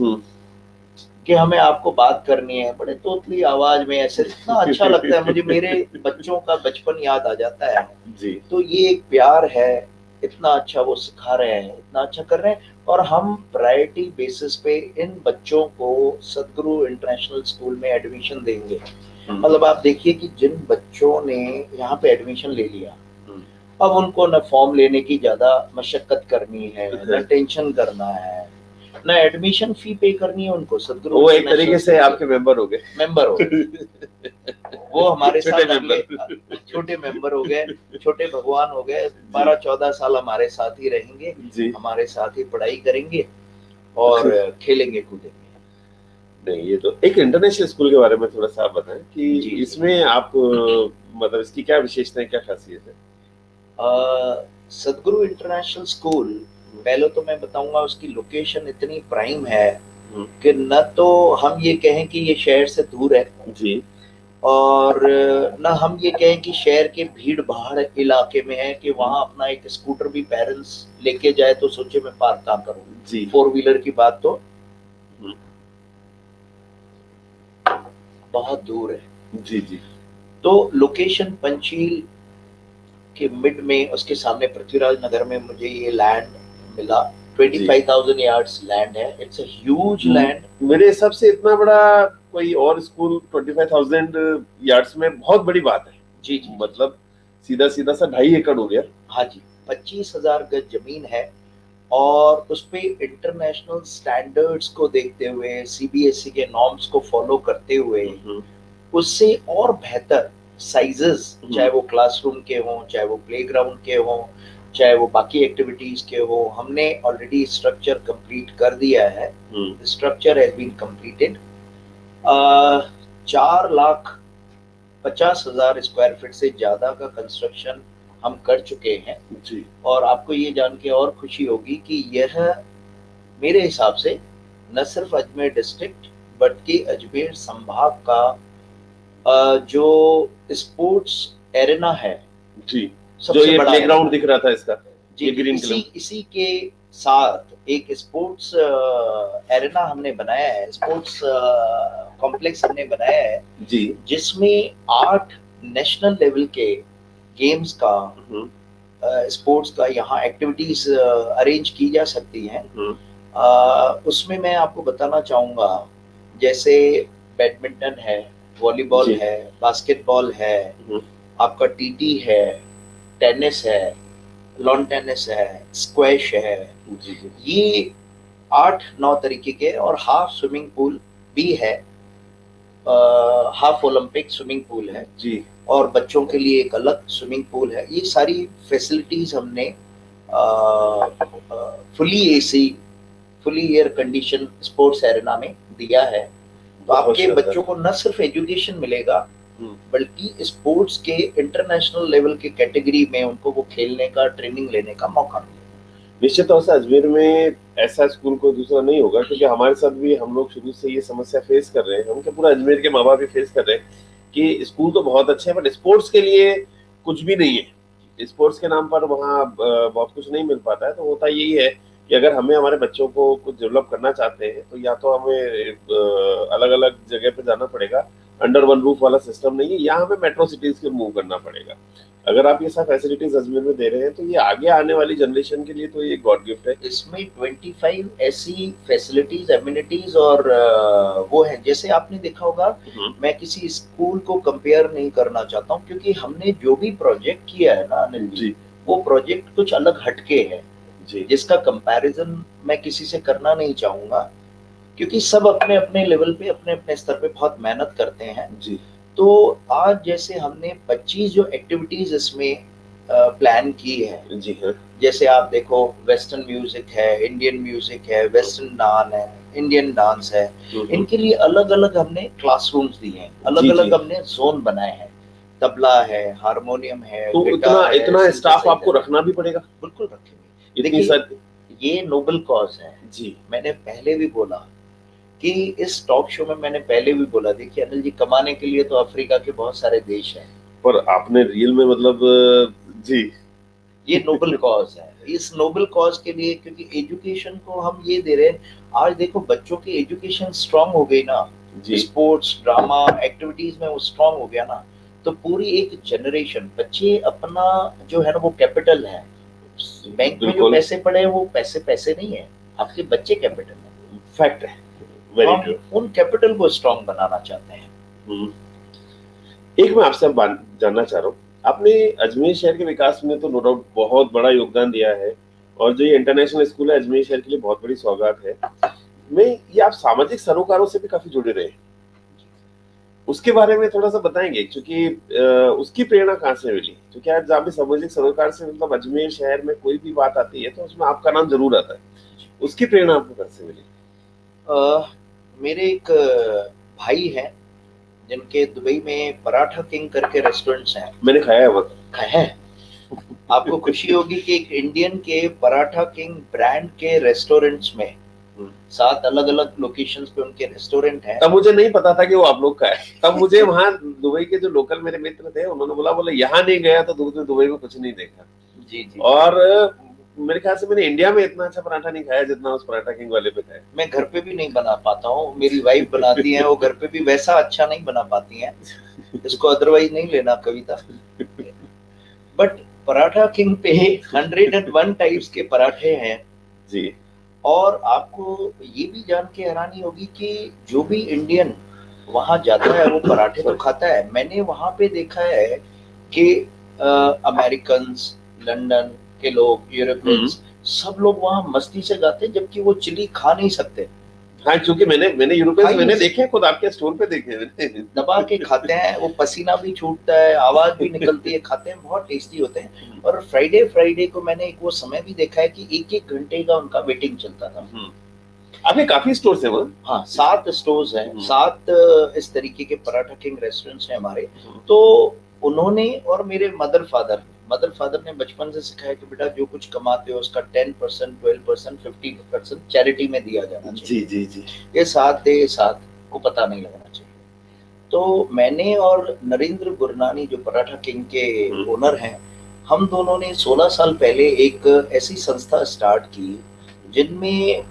कि हमें आपको बात करनी है, बड़े तोतली आवाज में ऐसे, इतना अच्छा लगता है मुझे, मेरे बच्चों का बचपन याद आ जाता है। जी तो ये एक प्यार है, इतना अच्छा वो सिखा रहे हैं, इतना अच्छा कर रहे हैं, और हम प्रायोरिटी बेसिस पे इन बच्चों को सदगुरु इंटरनेशनल स्कूल में एडमिशन देंगे। मतलब आप देखिए कि जिन बच्चों ने यहाँ पे एडमिशन ले लिया, अब उनको न फॉर्म लेने की ज्यादा मशक्कत करनी है, न टेंशन करना है, न एडमिशन फी पे करनी है उनको। सदगुरु वो एक तरीके से आपके मेंबर हो गए। मेंबर हो गए, वो हमारे छोटे साथ अगले छोटे मेंबर हो गए, छोटे भगवान हो गए। 12-14 साल हमारे साथ ही रहेंगे जी। हमारे साथ ही पढ़ाई करेंगे और खेलेंगे कूदेंगे। नहीं, ये तो एक इंटरनेशनल स्कूल के बारे में थोड़ा सा आप बताएं कि इसमें आप मतलब इसकी क्या विशेषता है, क्या खासियत है? सदगुरु इंटरनेशनल स्कूल, पहले तो मैं बताऊंगा उसकी लोकेशन इतनी प्राइम है कि न तो हम ये कहें कि ये शहर से दूर है जी, और न हम ये कहें कि शहर के भीड़ भाड़ इलाके में है कि वहां अपना एक स्कूटर भी पेरेंट्स लेके जाए तो सोचे मैं पार्क कहाँ करूँ जी। 4 व्हीलर की बात तो बहुत दूर है जी जी। तो लोकेशन पंचील के मिड में, उसके सामने पृथ्वीराज नगर में मुझे ये लैंड मिला। 25,000 यार्ड्स लैंड है, इट्स अ ह्यूज लैंड। मेरे हिसाब से इतना बड़ा कोई और स्कूल 25,000 यार्ड्स में बहुत बड़ी बात है। जी जी, मतलब सीधा सीधा सा 2.5 एकड़ हो गया। हाँ जी, 25,000 गज जमीन है और उस पे इंटरनेशनल स्टैंडर्ड्स को देखते हुए, सीबीएसई के नॉर्म्स को फॉलो करते हुए, उससे और बेहतर साइजेस, चाहे वो क्लासरूम के हों, चाहे वो प्लेग्राउंड के हों, चाहे वो बाकी एक्टिविटीज के हो, हमने ऑलरेडी स्ट्रक्चर कंप्लीट कर दिया है। Structure has been completed. 4,50,000 square feet से ज्यादा का कंस्ट्रक्शन हम कर चुके हैं जी। और आपको ये जान के और खुशी होगी कि यह मेरे हिसाब से न सिर्फ अजमेर डिस्ट्रिक्ट बल्कि अजमेर संभाग का जो स्पोर्ट्स एरेना है जी, जो ये प्लेग्राउंड दिख रहा था इसका जी, ये ग्रीन इसी के साथ एक स्पोर्ट्स एरेना हमने बनाया है, स्पोर्ट्स कॉम्प्लेक्स हमने बनाया है जी, जिसमें 8 नेशनल लेवल के गेम्स का स्पोर्ट्स का यहाँ एक्टिविटीज अरेंज की जा सकती हैं। उसमें मैं आपको बताना चाहूँगा, जैसे बैडमिंटन है, वॉलीबॉल है, बास्केटबॉल है, आपका टीटी है, टेनिस है, लॉन टेनिस है, स्क्वैश है, ये 8-9 तरीके के, और हाफ स्विमिंग पूल भी है, हाफ ओलंपिक स्विमिंग पूल है जी, और बच्चों के लिए एक अलग स्विमिंग पूल है। ये सारी फैसिलिटीज हमने fully AC, fully air condition sports arena में दिया है। तो आपके बच्चों को न सिर्फ एजुकेशन मिलेगा बल्कि स्पोर्ट्स के इंटरनेशनल लेवल के कैटेगरी में उनको वो खेलने का, ट्रेनिंग लेने का मौका मिलेगा। निश्चित तौर से अजमेर में ऐसा स्कूल कोई दूसरा नहीं होगा, क्योंकि हमारे साथ भी हम लोग शुरू से ये समस्या फेस कर रहे हैं, हम क्या पूरा अजमेर के माँ बाप भी फेस कर रहे हैं कि स्कूल तो बहुत अच्छे हैं बट स्पोर्ट्स के लिए कुछ भी नहीं है। स्पोर्ट्स के नाम पर वहाँ बहुत कुछ नहीं मिल पाता है। तो होता यही है कि अगर हमें हमारे बच्चों को कुछ डेवलप करना चाहते हैं तो या तो हमें अलग अलग जगह पे जाना पड़ेगा, अंडर वन रूफ वाला सिस्टम नहीं है, या हमें मेट्रो सिटीज के मूव करना पड़ेगा। अगर आप ये सब फैसिलिटीज अजमेर में दे रहे हैं तो ये आगे आने वाली जनरेशन के लिए तो ये गॉड गिफ्ट है। इसमें 25 ऐसी फैसिलिटीज, एमिनिटीज और वो है, जैसे आपने देखा होगा, मैं किसी स्कूल को कंपेयर नहीं करना चाहता हूँ क्योंकि हमने जो भी प्रोजेक्ट किया है ना अनिल जी, वो प्रोजेक्ट कुछ अलग हटके है जी, जिसका कंपैरिजन मैं किसी से करना नहीं चाहूंगा क्योंकि सब अपने अपने लेवल पे, अपने अपने स्तर पे बहुत मेहनत करते हैं जी। तो आज जैसे हमने 25 जो एक्टिविटीज इसमें प्लान की है जी, हाँ, जैसे आप देखो, वेस्टर्न म्यूजिक है, इंडियन म्यूजिक है, वेस्टर्न डांस है, इंडियन डांस है, इनके लिए अलग अलग हमने क्लासरूम्स दिए हैं, अलग अलग हमने जोन बनाए हैं, तबला है, हारमोनियम है, तो इतना स्टाफ आपको रखना भी पड़ेगा। बिल्कुल रखेंगे। देखिए, ये नोबल कॉज है जी, मैंने पहले भी बोला कि इस टॉक शो में मैंने पहले भी बोला, देखिए अनिल जी, कमाने के लिए तो अफ्रीका के बहुत सारे देश हैं, पर आपने रियल में मतलब जी, ये नोबल कॉज है, इस नोबल कॉज के लिए, क्योंकि एजुकेशन को हम ये दे रहे हैं। आज देखो बच्चों की एजुकेशन स्ट्रांग हो गई ना, जी स्पोर्ट्स ड्रामा एक्टिविटीज में वो स्ट्रांग हो गया ना, तो पूरी एक जनरेशन बच्चे अपना जो है ना वो कैपिटल है। बैंक में जो बिल्कुल पैसे पड़े हैं वो पैसे पैसे नहीं है, आपके बच्चे कैपिटल है। फैक्ट है, वेरी हम ट्रू। उन कैपिटल को स्ट्रांग बनाना चाहते हैं। एक मैं आपसे जानना चाह रहा हूँ, आपने अजमेर शहर के विकास में तो नो डाउट बहुत बड़ा योगदान दिया है, और जो ये इंटरनेशनल स्कूल है अजमेर शहर के लिए बहुत बड़ी सौगात है। मैं ये आप सामाजिक सरोकारों से भी काफी जुड़े रहे, उसके बारे में थोड़ा सा बताएंगे, क्योंकि उसकी प्रेरणा कहाँ से मिली? क्योंकि आज जहाँ भी सामाजिक सरोकार से मतलब अजमेर शहर में कोई भी बात आती है तो उसमें आपका नाम जरूर आता है, उसकी प्रेरणा आपको कहाँ से मिली? मेरे एक भाई हैं जिनके दुबई में पराठा किंग करके रेस्टोरेंट्स हैं। मैंने खाया है वक्त, खाया है? आपको खुशी होगी कि एक इंडियन के पराठा किंग ब्रांड के रेस्टोरेंट्स में 7 अलग अलग लोकेशंस पे उनके रेस्टोरेंट हैं। तब मुझे नहीं पता था कि वो आप लोग का है। तब मुझे वहाँ दुबई के जो लोकल मेरे मित्र थे उन्होंने बोला यहाँ नहीं गया तो दुबई में कुछ नहीं देखा। जी जी। और मेरे ख्याल से मैंने इंडिया में इतना अच्छा पराठा नहीं खाया जितना उस पराठा किंग वाले पे खाया। मैं घर पे भी नहीं बना पाता हूँ, मेरी वाइफ बनाती है, वो घर पे भी वैसा अच्छा नहीं बना पाती हैं। इसको अदरवाइज नहीं लेना कविता। बट पराठा किंग पे 101 टाइप्स के पराठे हैं जी। और आपको ये भी जान के हैरानी होगी कि जो भी इंडियन वहां जाता है वो पराठे तो खाता है। मैंने वहां पे देखा है कि अमेरिकन, लंदन के लोग, यूरोपियंस, सब लोग वहां मस्ती से गाते हैं, जबकि वो चिली खा नहीं सकते। हाँ, क्योंकि मैंने यूरोपियंस मैंने देखे, खुद आपके स्टोर पे देखे मैंने। दबा के खाते हैं, वो पसीना भी छूटता है, आवाज भी निकलती है, खाते हैं, बहुत टेस्टी होते हैं। और फ्राइडे को मैंने एक वो समय भी देखा है कि 1-1 घंटे का उनका वेटिंग चलता था। आपके काफी स्टोर्स हैं वहाँ? हाँ, 7 स्टोर्स हैं, 7 इस तरीके के पराठा किंग रेस्टोरेंट्स हैं हमारे। तो उन्होंने और मेरे मदर फादर ने बचपन से सिखाया कि बेटा जो कुछ कमाते हो उसका 10%, 12%, 50% चैरिटी में दिया जाना चाहिए। जी जी जी। ये साथ को पता नहीं लगना चाहिए। तो मैंने और नरेंद्र गुरनानी जो पराठा किंग के ओनर हैं, हम दोनों ने 16 साल पहले एक ऐसी संस्था स्टार्ट की जिनमें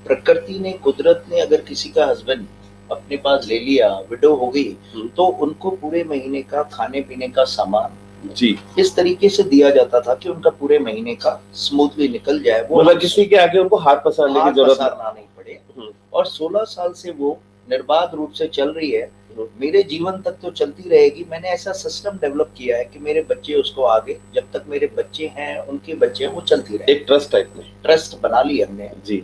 प्रकृति ने, कुदरत ने अगर किसी का हस्बैंड अपने पास ले लिया, विडो हो गई, तो उनको पूरे महीने का खाने पीने का सामान जी इस तरीके से दिया जाता था कि उनका पूरे महीने का स्मूथली निकल जाए, वो मतलब किसी के आगे उनको हाथ पसारने की जरूरत नहीं पड़े। और 16 साल से वो निर्बाध रूप से चल रही है। मेरे जीवन तक तो चलती रहेगी। मैंने ऐसा सिस्टम डेवलप किया है कि मेरे बच्चे उसको आगे, जब तक मेरे बच्चे हैं, उनके बच्चे हैं, वो चलती रहे। एक ट्रस्ट टाइप में ट्रस्ट बना ली हमने जी।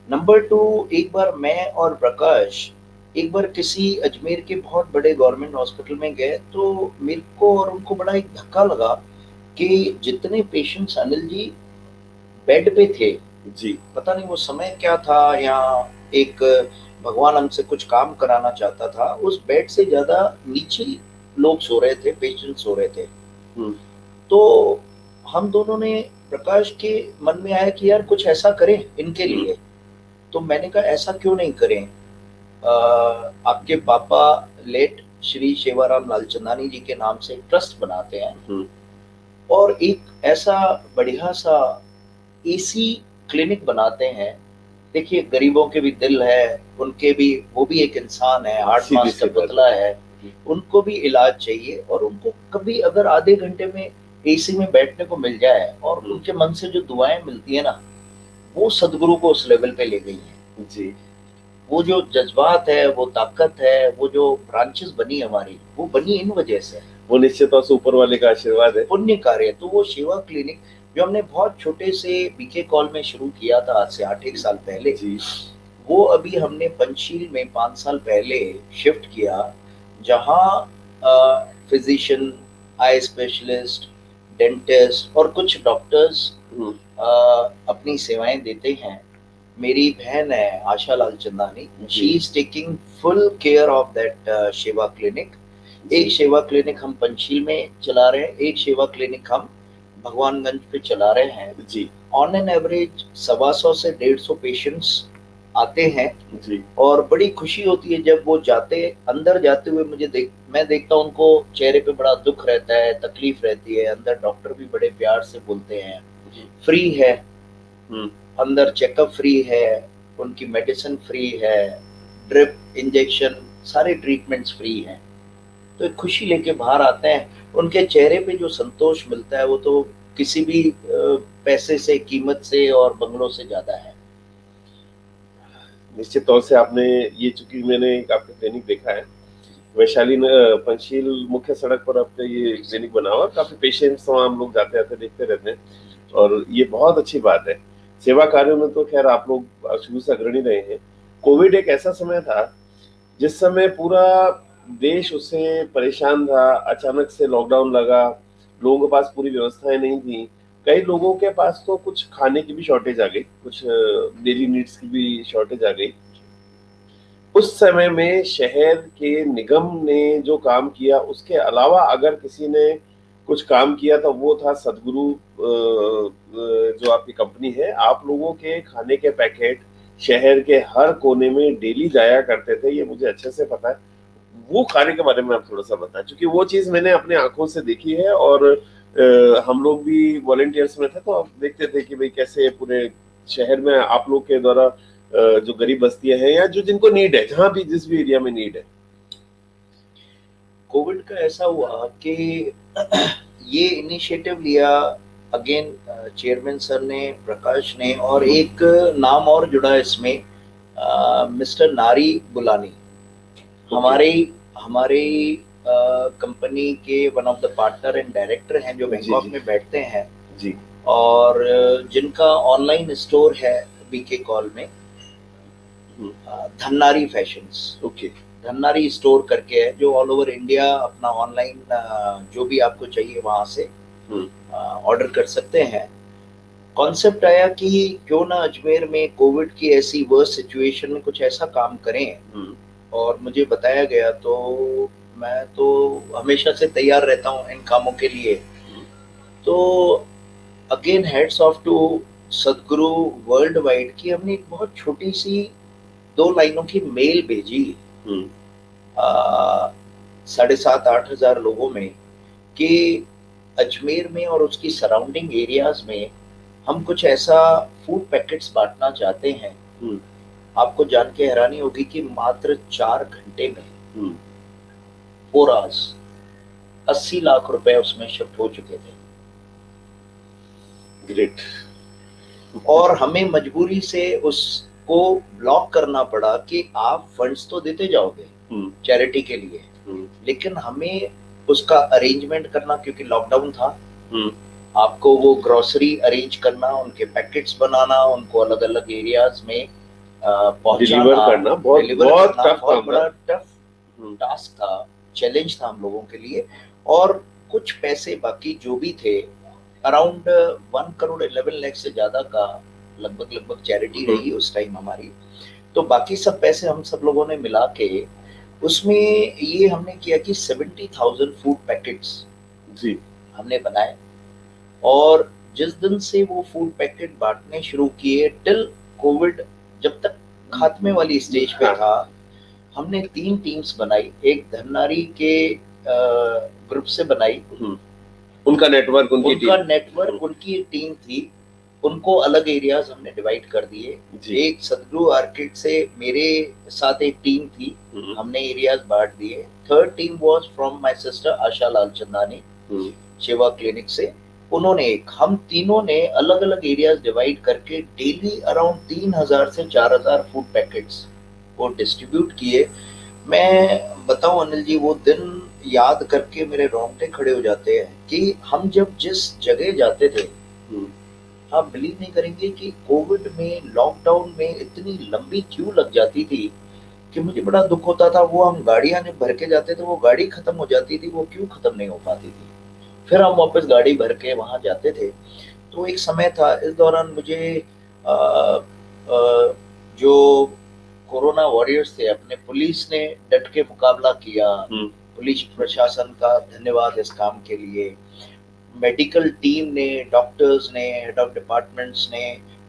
नंबर 2, एक बार मैं और प्रकाश एक बार किसी अजमेर के बहुत बड़े गवर्नमेंट हॉस्पिटल में गए, तो मेरे को और उनको बड़ा एक धक्का लगा कि जितने पेशेंट्स अनिल जी बेड पे थे जी, पता नहीं वो समय क्या था, या एक भगवान हमसे कुछ काम कराना चाहता था, उस बेड से ज्यादा नीचे लोग सो रहे थे, पेशेंट सो रहे थे। तो हम दोनों ने, प्रकाश के मन में आया कि यार कुछ ऐसा करें इनके लिए। तो मैंने कहा ऐसा क्यों नहीं करें, आपके पापा लेट श्री शेवाराम लालचंदानी जी के नाम से ट्रस्ट बनाते हैं और एक ऐसा बढ़िया सा एसी क्लिनिक बनाते हैं। देखिए गरीबों के भी दिल है, उनके भी, वो भी एक इंसान है, हार्ट मास का पुतला है, उनको भी इलाज चाहिए, और उनको कभी अगर आधे घंटे में एसी में बैठने को मिल जाए और उनके मन से जो दुआएं मिलती है ना, वो सदगुरु को उस लेवल पे ले गई है जी। वो जो जज्बात है, वो ताकत है, वो जो ब्रांचेस बनी हमारी, वो बनी इन वजह से। वो निश्चित तौर से ऊपर वाले का आशीर्वाद है, पुण्य कार्य। तो वो सेवा क्लिनिक जो हमने बहुत छोटे से बीके कॉल में शुरू किया था आज से 8-1 साल पहले जी। वो अभी हमने पंचशील में 5 साल पहले शिफ्ट किया, जहाँ फिजिशियन, आई स्पेशलिस्ट, डेंटिस्ट और कुछ डॉक्टर्स अपनी सेवाएं देते हैं। मेरी बहन है Asha Lalchandani, she is taking full care of that Seva clinic. एक सेवा क्लिनिक हम पंचशील में चला रहे हैं, एक सेवा क्लिनिक हम भगवानगंज पे चला रहे हैं जी। ऑन एन एवरेज 125 से 150 पेशेंट्स आते हैं जी और बड़ी खुशी होती है जब वो अंदर जाते हुए मैं देखता हूँ उनको चेहरे पे बड़ा दुख रहता है, तकलीफ रहती है। अंदर डॉक्टर भी बड़े प्यार से बोलते हैं, फ्री है, हम्म अंदर चेकअप फ्री है, उनकी मेडिसिन फ्री है, ड्रिप इंजेक्शन सारे ट्रीटमेंट्स फ्री हैं। तो एक खुशी लेके बाहर आते हैं, उनके चेहरे पे जो संतोष मिलता है वो तो किसी भी पैसे से, कीमत से और बंगलों से ज्यादा है। निश्चित तौर से आपने ये, चूंकि मैंने एक आपका क्लिनिक देखा है वैशाली पंचशील मुख्य सड़क पर आपका ये क्लिनिक बना हुआ, काफी पेशेंट्स वहाँ हम लोग जाते आते देखते रहते हैं, और ये बहुत अच्छी बात है। सेवा कार्यों में तो खैर आप लोग शुरू से अग्रणी रहे हैं। कोविड एक ऐसा समय था जिस समय पूरा देश उससे परेशान था, अचानक से लॉकडाउन लगा, लोगों के पास पूरी व्यवस्थाएं नहीं थी, कई लोगों के पास तो कुछ खाने की भी शॉर्टेज आ गई, कुछ डेली नीड्स की भी शॉर्टेज आ गई। उस समय में शहर के निगम ने जो काम किया, उसके अलावा अगर किसी ने कुछ काम किया तो वो था सदगुरु। जो आपकी कंपनी है, आप लोगों के खाने के पैकेट शहर के हर कोने में डेली जाया करते थे, ये मुझे अच्छे से पता है। वो कार्य के बारे में आप थोड़ा सा बताएं, क्योंकि वो चीज मैंने अपने आंखों से देखी है, और हम लोग भी वॉलेंटियर्स में थे तो आप देखते थे कि भाई कैसे पूरे शहर में आप लोग के द्वारा जो गरीब बस्तियां हैं या जो जिनको नीड है, जहां भी जिस भी एरिया में नीड है। कोविड का ऐसा हुआ कि ये इनिशिएटिव लिया अगेन चेयरमैन सर ने, प्रकाश ने, और एक नाम और जुड़ा इसमें, मिस्टर नारी बुलानी, हमारे हमारे कंपनी के one of the partner and director हैं जो बैंकॉक में बैठते हैं जी और जिनका ऑनलाइन स्टोर है बीके कॉल में, धन्नारी फैशंस। ओके। धन्नारी स्टोर करके है जो ऑल ओवर इंडिया अपना ऑनलाइन जो भी आपको चाहिए वहां से ऑर्डर कर सकते हैं। कॉन्सेप्ट आया कि क्यों ना अजमेर में कोविड की ऐसी वर्स्ट सिचुएशन में कुछ ऐसा काम करें, और मुझे बताया गया तो मैं तो हमेशा से तैयार रहता हूँ इन कामों के लिए। तो अगेन हेड्स ऑफ टू सदगुरु वर्ल्ड वाइड की हमने एक बहुत छोटी सी 2 लाइनों की मेल भेजी 7,500-8,000 लोगों में कि अजमेर में और उसकी सराउंडिंग एरियाज में हम कुछ ऐसा फूड पैकेट्स बांटना चाहते हैं। आपको जान के हैरानी होगी कि मात्र 4 घंटे में 4 आवर्स 80 लाख रुपए उसमें शिफ्ट हो चुके थे। ग्रेट। और हमें मजबूरी से उसको ब्लॉक करना पड़ा कि आप फंड्स तो देते जाओगे चैरिटी के लिए, लेकिन हमें उसका अरेंजमेंट करना, क्योंकि लॉकडाउन था, आपको वो ग्रोसरी अरेंज करना, उनके पैकेट्स बनाना, उनको अलग अलग एरियाज में डिलीवर करना बहुत बड़ा टफ टास्क था, चैलेंज था हम लोगों के लिए। और कुछ पैसे बाकी जो भी थे, अराउंड 1 करोड़ 11 लाख से ज्यादा का लगभग चैरिटी रही उस टाइम हमारी। तो बाकी सब पैसे हम सब लोगों ने मिला के उसमें ये हमने किया कि 70,000 फूड पैकेट्स जी हमने बनाए। और जिस दिन से वो फूड पैकेट बांटने शुरू किए टिल कोविड जब तक खात्मे वाली स्टेज पे था, हमने 3 टीम्स बनाई। एक धन्नारी के ग्रुप से बनाई, उनका नेटवर्क उनकी टीम थी, उनको अलग एरियाज हमने डिवाइड कर दिए। एक सदगुरु आर्किड से मेरे साथ एक टीम थी, हमने एरियाज बांट दिए। Third team was from my sister Asha Lalchandani Shiva clinic से, उन्होंने हम तीनों ने अलग अलग एरियाज डिवाइड करके डेली अराउंड 3,000 से 4,000 फूड पैकेट्स वो डिस्ट्रीब्यूट किए। मैं बताऊं अनिल जी, वो दिन याद करके मेरे रोंगटे खड़े हो जाते हैं कि हम जब जिस जगह जाते थे, आप बिलीव नहीं करेंगे कि कोविड में, लॉकडाउन में इतनी लंबी क्यू लग जाती थी कि मुझे बड़ा दुख होता था। वो हम गाड़ियां जब भर के जाते थे, वो गाड़ी खत्म हो जाती थी, वो क्यू खत्म नहीं हो पाती थी, फिर हम वापस गाड़ी भर के वहां जाते थे। तो एक समय था, इस दौरान मुझे जो कोरोना वॉरियर्स थे, अपने पुलिस ने डट के मुकाबला किया। पुलिस प्रशासन का धन्यवाद इस काम के लिए। मेडिकल टीम ने, डॉक्टर्स ने, हेड ऑफ डिपार्टमेंट्स ने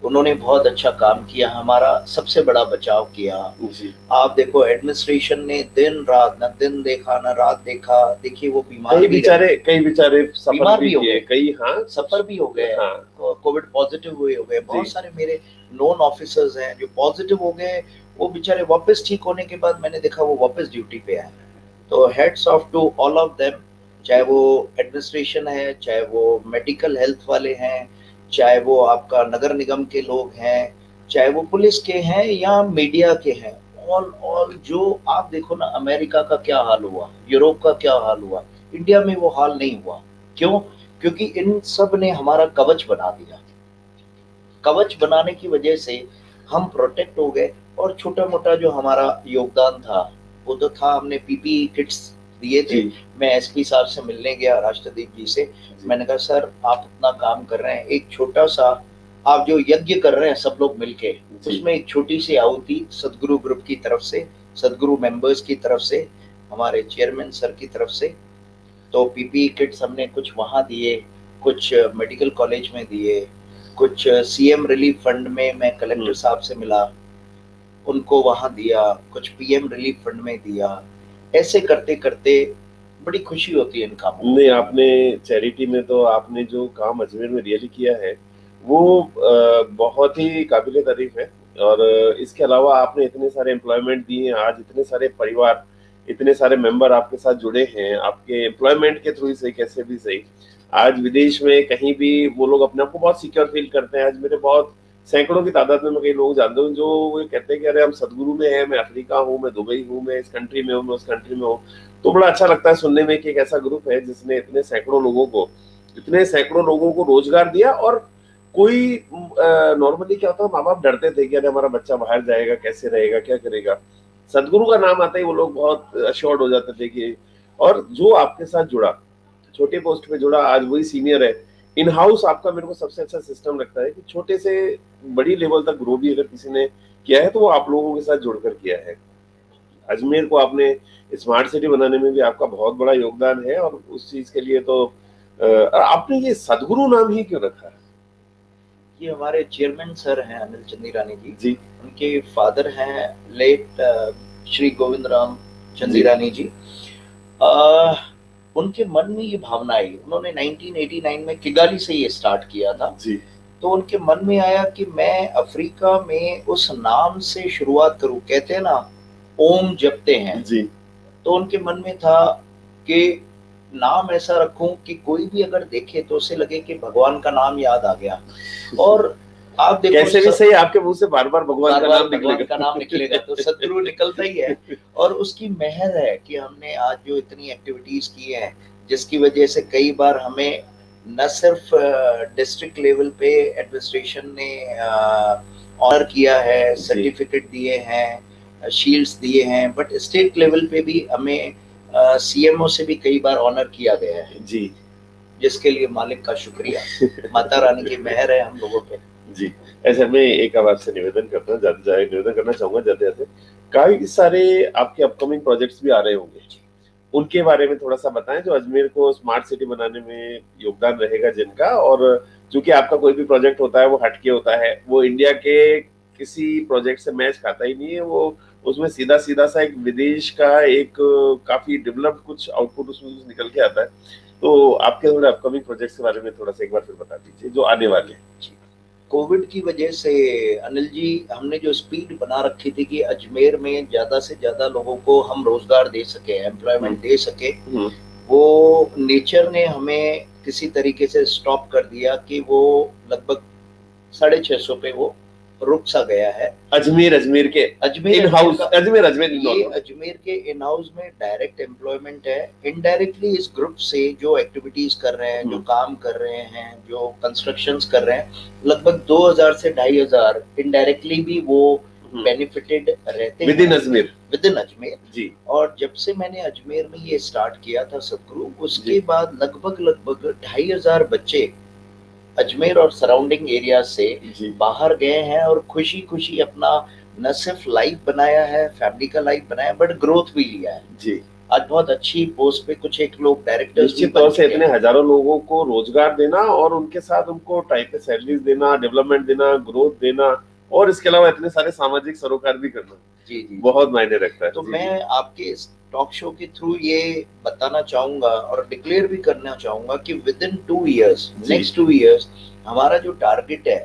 उन्होंने बहुत अच्छा काम किया, हमारा सबसे बड़ा बचाव किया। जी। आप देखो एडमिनिस्ट्रेशन ने दिन रात, ना दिन देखा ना रात देखा, देखिए वो बीमार कई भी रहे, बेचारे सफर बीमार भी भी हो किए, गए, कई हाँ सफर भी हो गए, हाँ कोविड पॉजिटिव हुए हो गए। जी बहुत सारे मेरे नॉन ऑफिसर्स हैं जो पॉजिटिव हो गए, वो बेचारे वापस ठीक होने के बाद मैंने देखा वो वापस ड्यूटी पे आए। तो hats off to all of them, चाहे वो एडमिनिस्ट्रेशन है, चाहे वो मेडिकल हेल्थ वाले हैं, चाहे वो आपका नगर निगम के लोग हैं, चाहे वो पुलिस के हैं या मीडिया के हैं। ऑल ऑल जो आप देखो ना, अमेरिका का क्या हाल हुआ, यूरोप का क्या हाल हुआ, इंडिया में वो हाल नहीं हुआ। क्यों? क्योंकि इन सब ने हमारा कवच बना दिया। कवच बनाने की वजह से हम प्रोटेक्ट हो गए। और छोटा मोटा जो हमारा योगदान था वो तो था, हमने पीपीई किट्स दिए थे। जी मैं एसपी साहब से मिलने गया, राष्ट्रदीप जी से। मैंने कहा सर आप इतना काम कर रहे हैं, एक छोटा सा आप जो यज्ञ कर रहे हैं सब लोग मिलके, जी उसमें एक छोटी सी आहुति सदगुरु ग्रुप की तरफ से, सदगुरु मेंबर्स की तरफ से, हमारे चेयरमैन सर की तरफ से। तो पीपीई किट्स हमने कुछ वहाँ दिए, कुछ मेडिकल कॉलेज में दिए, कुछ सीएम रिलीफ फंड में मैं कलेक्टर साहब से मिला, उनको वहाँ दिया, कुछ पीएम रिलीफ फंड में दिया। ऐसे करते करते बड़ी खुशी होती है इन कामों में। नहीं, आपने चैरिटी में तो आपने जो काम अजमेर में रियली किया है वो बहुत ही काबिले तारीफ है। और इसके अलावा आपने इतने सारे एम्प्लॉयमेंट दिए हैं, आज इतने सारे परिवार, इतने सारे मेंबर आपके साथ जुड़े हैं, आपके एम्प्लॉयमेंट के थ्रू ही सही कैसे भी सही। आज विदेश में कहीं भी वो लोग अपने आप को बहुत सिक्योर फील करते हैं। आज मेरे बहुत सैकड़ों की तादाद में मैं कई लोग जानता हूँ जो वो कहते हैं कि अरे हम सदगुरु में हैं, मैं अफ्रीका हूँ, मैं दुबई हूँ, मैं इस कंट्री में हूँ, मैं उस कंट्री में हूँ। तो बड़ा अच्छा लगता है सुनने में कि एक ऐसा ग्रुप है जिसने इतने सैकड़ों लोगों को रोजगार दिया। और कोई नॉर्मली क्या होता है, माँ बाप डरते थे कि अरे हमारा बच्चा बाहर जाएगा, कैसे रहेगा, क्या करेगा। सदगुरु का नाम आता ही वो लोग बहुत अश्योर्ड हो जाते थे कि, और जो आपके साथ जुड़ा, छोटे पोस्ट पे जुड़ा, आज वही सीनियर है। इन हाउस आपका मेरे को सबसे अच्छा सिस्टम लगता है कि छोटे से बड़ी लेवल तक ग्रो भी अगर किसी ने किया है तो वो आप लोगों के साथ जुड़कर किया है। अजमेर को आपने स्मार्ट सिटी बनाने में भी आपका बहुत बड़ा योगदान है। और उस चीज के लिए तो आपने ये सदगुरु नाम ही क्यों रखा है? ये हमारे चेयरमैन सर हैं अनिल चंदीरानी जी, जी उनके फादर हैं लेट श्री गोविंद राम चंदीरानी जी। उनके मन में ये भावना आई, उन्होंने 1989 में किगाली से ये स्टार्ट किया था। जी तो उनके मन में आया कि मैं अफ्रीका में उस नाम से शुरुआत करूं। कहते हैं ना ओम जपते हैं, जी तो उनके मन में था कि नाम ऐसा रखूं कि कोई भी अगर देखे तो उसे लगे कि भगवान का नाम याद आ गया। और आप देखो कैसे भी सही आपके मुंह से बार बार भगवान का नाम भगवान का नाम निकलेगा तो सदगुरु निकलता ही है। और उसकी मेहर है कि हमने आज जो इतनी एक्टिविटीज की हैं, जिसकी वजह से कई बार हमें न सिर्फ डिस्ट्रिक्ट लेवल पे एडमिनिस्ट्रेशन ने ऑनर किया है, सर्टिफिकेट दिए हैं, शील्ड्स दिए हैं, बट स्टेट लेवल पे भी हमें सीएमओ से भी कई बार ऑनर किया गया है जी जिसके लिए मालिक का शुक्रिया। माता रानी की मेहर है हम लोगों पे। जी। ऐसे मैं एक अब आपसे निवेदन करता हूँ, निवेदन करना चाहूंगा जाते जाते, काफी सारे आपके अपकमिंग प्रोजेक्ट्स भी आ रहे होंगे, उनके बारे में थोड़ा सा बताएं जो अजमेर को स्मार्ट सिटी बनाने में योगदान रहेगा जिनका। और चूंकि आपका कोई भी प्रोजेक्ट होता है वो हटके होता है, वो इंडिया के किसी प्रोजेक्ट से मैच खाता ही नहीं है, वो उसमें सीधा सीधा सा एक विदेश का एक काफी डेवलप्ड कुछ आउटपुट उसमें कुछ निकल के आता है। तो आपके थोड़े अपकमिंग प्रोजेक्ट्स के बारे में थोड़ा सा एक बार फिर बता दीजिए जो आने वाले हैं। कोविड की वजह से अनिल जी, हमने जो स्पीड बना रखी थी कि अजमेर में ज्यादा से ज्यादा लोगों को हम रोजगार दे सके, एम्प्लॉयमेंट दे सके, वो नेचर ने हमें किसी तरीके से स्टॉप कर दिया कि वो लगभग 650 पे वो रुक सा गया है। अजमेर के अजमेर इन हाउस, अजमेर ये अजमेर के इन हाउस में डायरेक्ट एम्प्लॉयमेंट है। इनडायरेक्टली इस ग्रुप से जो एक्टिविटीज कर रहे हैं, जो काम कर रहे हैं, जो कंस्ट्रक्शंस कर रहे हैं, लगभग 2000 से 2500 इनडायरेक्टली भी वो बेनिफिटेड रहते हैं विद इन अजमेर जी। और जब से मैंने अजमेर में ये स्टार्ट किया था सदगुरु, उसके बाद लगभग 2500 बच्चे अजमेर और सराउंडिंग एरिया से बाहर गए हैं और खुशी खुशी अपना न सिर्फ लाइफ बनाया है, फैमिली का लाइफ बनाया, बट ग्रोथ भी लिया है जी। आज बहुत अच्छी पोस्ट पे कुछ एक लोग डायरेक्टर्स भी निश्चित बन तौर से चुके इतने हैं। हजारों लोगों को रोजगार देना और उनके साथ उनको टाइम पे सैलरीज देना, डेवलपमेंट देना, ग्रोथ देना और इसके अलावा इतने सारे सामाजिक सरोकार भी करना जी जी जी। बहुत मायने रखता है। तो जी, मैं आपके इस टॉक शो के थ्रू ये बताना चाहूंगा और डिक्लेयर भी करना चाहूंगा कि विद इन 2 years, जी। नेक्स्ट 2 years, हमारा जो टारगेट है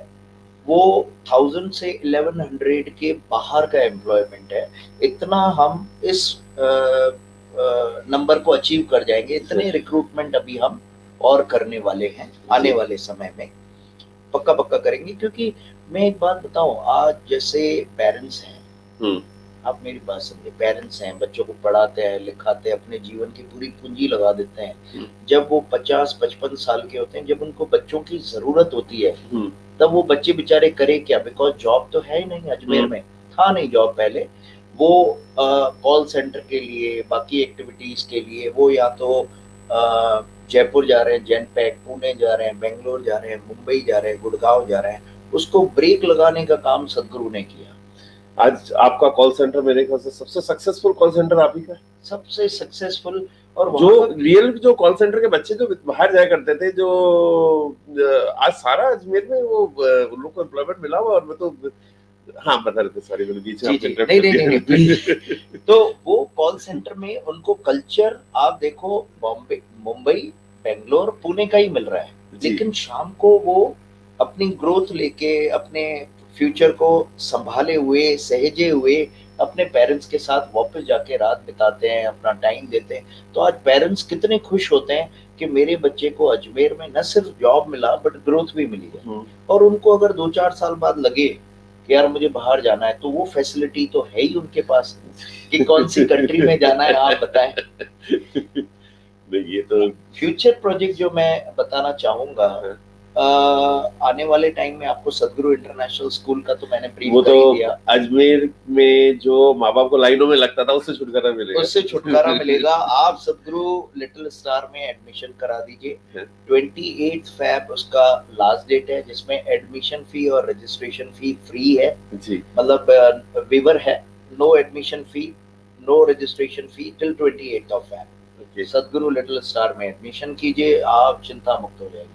वो 1000 से 1100 के बाहर का एम्प्लॉयमेंट है। इतना हम इस नंबर को अचीव कर जाएंगे। इतने रिक्रूटमेंट अभी हम और करने वाले हैं आने जी। वाले समय में, पक्का पक्का करेंगे। क्योंकि मैं एक बात बताऊं, आज जैसे पेरेंट्स हैं, हम्म। आप मेरी बात समझे, पेरेंट्स हैं, बच्चों को पढ़ाते हैं, लिखाते हैं, अपने जीवन की पूरी पूंजी लगा देते हैं। जब वो 50-55 साल के होते हैं, जब उनको बच्चों की जरूरत होती है, तब वो बच्चे बेचारे करे क्या? बिकॉज जॉब तो है ही नहीं अजमेर में, था नहीं जॉब पहले। वो कॉल सेंटर के लिए, बाकी एक्टिविटीज के लिए वो या तो जयपुर जा रहे हैं, जनपैक, पुणे जा रहे हैं, बेंगलोर जा रहे हैं, मुंबई जा रहे हैं, गुड़गांव जा रहे हैं। उसको ब्रेक लगाने का काम सदगुरु ने किया। आज आपका कॉल सेंटर मेरे ख्याल से सबसे सक्सेसफुल कॉल सेंटर आप ही का है। सबसे सक्सेसफुल। और जो वहाँ का रियल जो कॉल सेंटर के बच्चे जो बाहर जाया करते थे, जो आज सारा अजमेर में वो उन लोग को एम्प्लॉयमेंट मिला हुआ। और मैं तो हाँ बता रहे थे, सॉरी मैंने बीच में जी आपको जी, इंटरप्ट नहीं कर नहीं नहीं, दिया। प्लीज। तो वो कॉल सेंटर में उनको कल्चर आप देखो, बॉम्बे, मुंबई, बेंगलोर, पुणे का ही मिल रहा है। जी। लेकिन शाम को वो अपनी ग्रोथ लेके, अपने फ्यूचर को संभाले हुए, सहेजे हुए, अपने पेरेंट्स के साथ वापस जाके रात बिताते हैं, अपना टाइम देते हैं। तो आज पेरेंट्स कितने खुश होते हैं कि मेरे बच्चे को अजमेर में न सिर्फ जॉब मिला बट ग्रोथ भी मिली है। और उनको अगर 2-4 साल बाद लगे कि यार मुझे बाहर जाना है, तो वो फैसिलिटी तो है ही उनके पास कि कौन सी कंट्री में जाना है, आप बताएं। नहीं, ये तो फ्यूचर प्रोजेक्ट जो मैं बताना चाहूंगा, आने वाले टाइम में आपको सदगुरु इंटरनेशनल स्कूल का तो मैंने ब्रीफ वो कर तो ही दिया। अजमेर में जो माँ बाप को लाइनों में लगता था उससे छुटकारा मिलेगा। उससे छुटकारा मिलेगा। आप सदगुरु लिटिल स्टार में एडमिशन करा दीजिए। 28 फैब उसका लास्ट डेट है, जिसमें एडमिशन फी और रजिस्ट्रेशन फी फ्री है। जी। मतलब वेवर है, no admission fee, no registration fee till 28 of Feb. Sadguru little star में एडमिशन कीजिए, आप चिंता मुक्त हो जाएगी।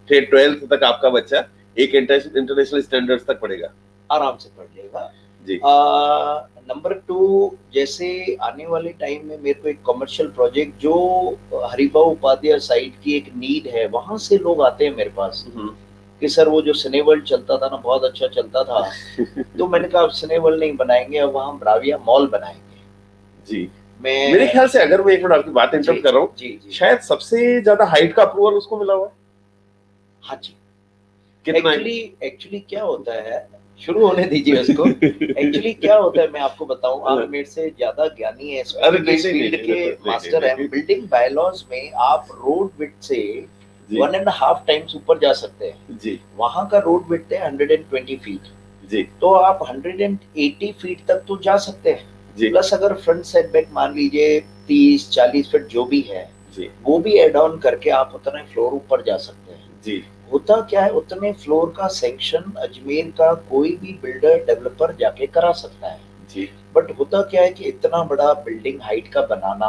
फिर 12th तक आपका बच्चा एक इंटरनेशनल स्टैंडर्ड्स तक पढ़ेगा, आराम से पढ़ लेगा जी। नंबर 2, जैसे आने वाले टाइम में मेरे को एक कमर्शियल प्रोजेक्ट जो हरिभाऊ उपाध्याय साइड की एक नीड है, वहां से लोग आते हैं मेरे पास कि सर वो जो सिनेवर्ल्ड चलता था ना, बहुत अच्छा चलता था। तो मैंने कहा अब सिनेवर्ल्ड नहीं बनाएंगे, अब वहाँ ब्राविया मॉल बनाएंगे। जी। मैं मेरे ख्याल से, अगर मैं एक मिनट आपकी बात इंटरप्ट कर रहा हूँ, जी जी, शायद सबसे ज्यादा हाइट का अप्रूवल उसको मिला हुआ है। हाँ जी। कितना? एक्चुअली क्या होता है, शुरू होने दीजिए उसको। एक्चुअली क्या होता है मैं आपको बताऊं, आप मेरे से ज्यादा ज्ञानी है इस फील्ड के, मास्टर है। बिल्डिंग बायलॉज में आप रोड विड्थ से 1.5 टाइम्स ऊपर जा सकते हैं जी। वहां का रोड विड्थ है 120 फीट जी। तो आप 180 फीट तक तो जा सकते हैं जी। प्लस अगर फ्रंट सेटबैक मान लीजिए 30-40 फीट जो भी है जी, वो भी एड ऑन करके आप उतने फ्लोर ऊपर जा सकते हैं जी। होता क्या है, उतने फ्लोर का सैंक्शन अजमेर का कोई भी बिल्डर डेवलपर जाके करा सकता है जी। बट होता क्या है कि इतना बड़ा बिल्डिंग हाइट का बनाना,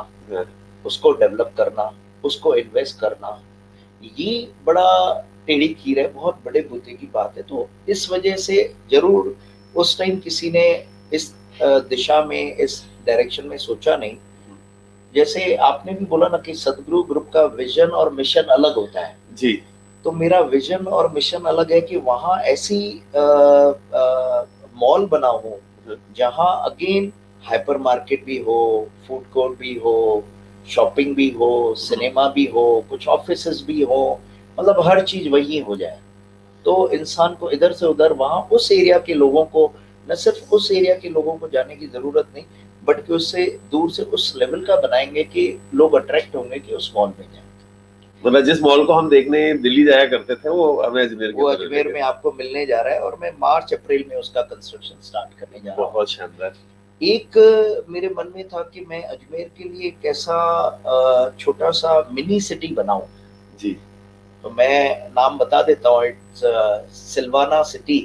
उसको डेवलप करना, उसको इन्वेस्ट करना, ये बड़ा टेढ़ी खीर है, बहुत बड़े बुद्धि की बात है। तो इस वजह से जरूर उस टाइम किसी ने इस दिशा में, इस डायरेक्शन में सोचा नहीं। जैसे आपने भी बोला ना कि सदगुरु ग्रुप का विजन और मिशन अलग होता है जी। तो मेरा विजन और मिशन अलग है कि वहां ऐसी मॉल बना हो जहां अगेन हाइपर मार्केट भी हो, फूड कोर्ट भी हो, शॉपिंग भी हो, सिनेमा भी हो, कुछ ऑफिसेज भी हो, मतलब हर चीज वही हो जाए। तो इंसान को इधर से उधर वहां उस एरिया के लोगों को, न सिर्फ उस एरिया के लोगों को जाने की जरूरत नहीं बल्कि उससे दूर से उस लेवल का बनाएंगे कि लोग अट्रैक्ट होंगे कि उस मॉल में जाए। मतलब जिस मॉल को हम देखने दिल्ली जाया करते थे वो हमें अजमेर में आपको मिलने जा रहा है और मैं मार्च अप्रैल में उसका कंस्ट्रक्शन स्टार्ट करने जा रहा हूँ। बहुत शानदार। एक मेरे मन में था कि मैं अजमेर के लिए एक ऐसा छोटा सा मिनी सिटी बनाऊं जी। तो मैं नाम बता देता हूँ, इट्स सिल्वाना सिटी।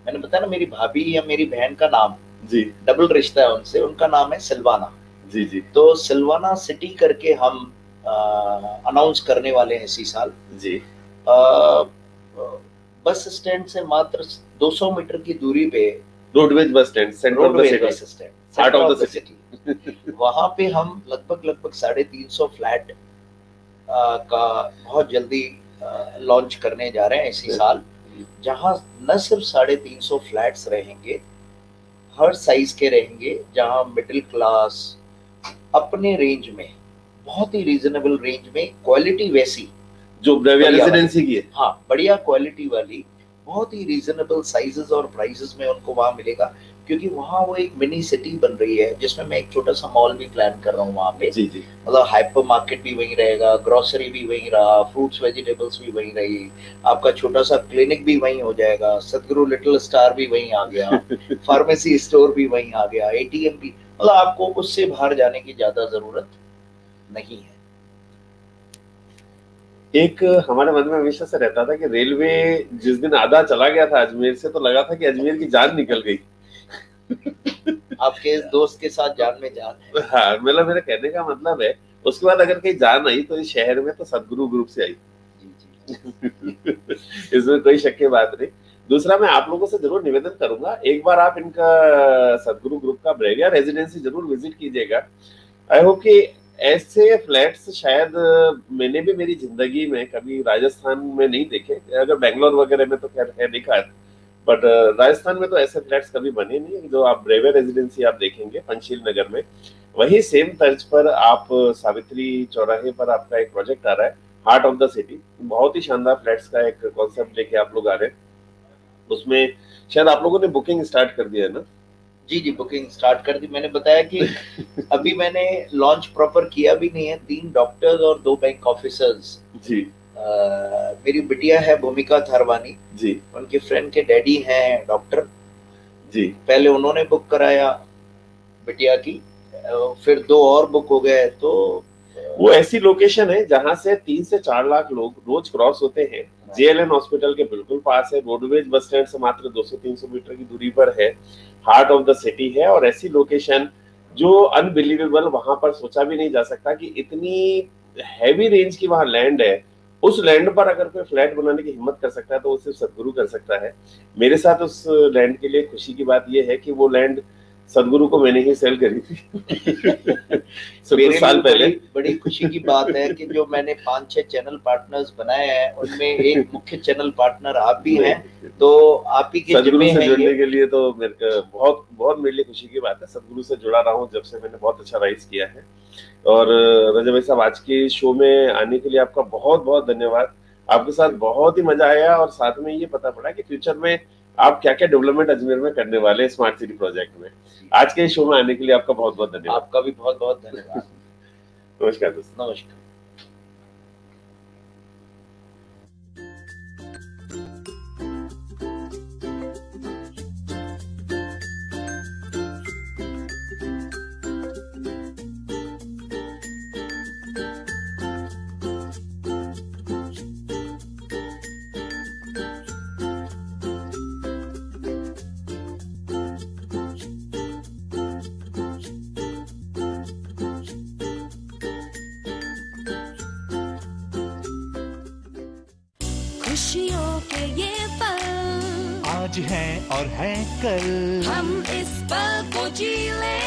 मैंने बताया ना मेरी भाभी या मेरी बहन का नाम जी, डबल रिश्ता है उनसे, उनका नाम है सिल्वाना जी जी तो सिल्वाना सिटी करके हम अनाउंस करने वाले हैं इसी साल। जी अ, बस स्टैंड से मात्र 200 मीटर की दूरी पे roadways bus stand, centre of the roadways city, bus stand, heart centre of of the the city. City, वहां पे हम लगभग 350 फ्लैट का बहुत जल्दी लॉन्च करने जा रहे हैं इसी साल, जहां न सिर्फ 350 फ्लैट्स रहेंगे, हर साइज के रहेंगे, जहां मिडिल क्लास अपने रेंज में, बहुत ही रीजनेबल रेंज में, क्वालिटी वैसी जो ब्रेविया बढ़िया रेजिडेंसी की है। हाँ बढ़िया क्वालिटी वाली, बहुत ही रीजनेबल साइजेस और प्राइसेस में उनको वहां मिलेगा, क्योंकि वहां वो एक मिनी सिटी बन रही है, जिसमें मैं एक छोटा सा मॉल भी प्लान कर रहा हूँ वहां पे। जी जी मतलब हाइपर मार्केट भी वहीं रहेगा, ग्रोसरी भी वहीं रहा, फ्रूट्स वेजिटेबल्स भी वहीं रही, आपका छोटा सा क्लिनिक भी वहीं हो जाएगा, सदगुरु लिटिल स्टार भी वहीं आ गया, फार्मेसी स्टोर भी वहीं आ गया, एटीएम भी, मतलब आपको उससे बाहर जाने की ज्यादा जरूरत नहीं है। एक हमारे मन में हमेशा से रहता था कि रेलवे जिस दिन आधा चला गया था अजमेर से, तो लगा था कि अजमेर की जान निकल गई। आपके इस दोस्त के साथ जान में जान है। हाँ, मतलब मेरा कहने का मतलब है, उसके बाद अगर कहीं जान आई तो इस शहर में तो सदगुरु ग्रुप से आई। जी जी इसमें कोई शक की बात नहीं। दूसरा, मैं आप लोगों से जरूर निवेदन करूंगा, एक बार आप इनका सदगुरु ग्रुप का ब्रेविया रेजिडेंसी जरूर विजिट कीजिएगा। आई होप कि ऐसे फ्लैट्स शायद मैंने भी मेरी जिंदगी में कभी राजस्थान में नहीं देखे। अगर बैंगलोर वगैरह में तो खैर है देखा है, बट राजस्थान में तो ऐसे फ्लैट्स कभी बने नहीं। जो आप ब्रेविया रेजिडेंसी आप देखेंगे पंचशील नगर में, वही सेम तर्ज पर आप सावित्री चौराहे पर आपका एक प्रोजेक्ट आ रहा है, हार्ट ऑफ द सिटी। बहुत ही शानदार फ्लैट्स का एक कॉन्सेप्ट लेके आप लोग आ रहे हैं। उसमें शायद आप लोगों ने बुकिंग स्टार्ट कर दिया है ना? जी जी बुकिंग स्टार्ट कर दी। मैंने बताया कि अभी मैंने लॉन्च प्रॉपर किया भी नहीं है। 3 डॉक्टर्स और 2 बैंक ऑफिसर्स, जी मेरी बिटिया है भूमिका थारवानी जी उनके फ्रेंड के डैडी हैं डॉक्टर, जी पहले उन्होंने बुक कराया बिटिया की, फिर 2 और बुक हो गए। तो वो ऐसी लोकेशन है जहां से 3 से 4 लाख लोग रोज क्रॉस होते हैं। जेएलएन हॉस्पिटल के बिल्कुल पास है, रोडवेज बस स्टैंड से मात्र 200-300 मीटर की दूरी पर है, हार्ट ऑफ द सिटी है। और ऐसी लोकेशन जो अनबिलीवेबल, वहां पर सोचा भी नहीं जा सकता कि इतनी हैवी रेंज की वहां लैंड है। उस लैंड पर अगर कोई फ्लैट बनाने की हिम्मत कर सकता है तो वो सिर्फ सदगुरु कर सकता है। मेरे साथ उस लैंड के लिए खुशी की बात यह है कि वो लैंड सदगुरु को मैंने ही सेल करी थी। मेरे साल लिए पहले। बड़ी खुशी की बात है कि जो मैंने 5-6 चैनल पार्टनर्स बनाए हैं, उनमें एक मुख्य चैनल पार्टनर आप भी हैं, तो आप ही के सदगुरु जिम्मे से है जुड़ने ये। के लिए तो मेरे को बहुत बहुत मेरे लिए खुशी की बात है। सदगुरु से जुड़ा रहा हूँ जब से, मैंने बहुत अच्छा राइज किया है। और रजत भाई साहब, आज के शो में आने के लिए आपका बहुत बहुत धन्यवाद। आपके साथ बहुत ही मजा आया, और साथ में ये पता पड़ा कि फ्यूचर में आप क्या क्या डेवलपमेंट अजमेर में करने वाले हैं स्मार्ट सिटी प्रोजेक्ट में। आज के शो में आने के लिए आपका बहुत बहुत धन्यवाद। आपका भी बहुत बहुत धन्यवाद। नमस्कार दोस्तों। नमस्कार। खुशियों के ये पल आज है और है कल, हम इस पल को जी ले,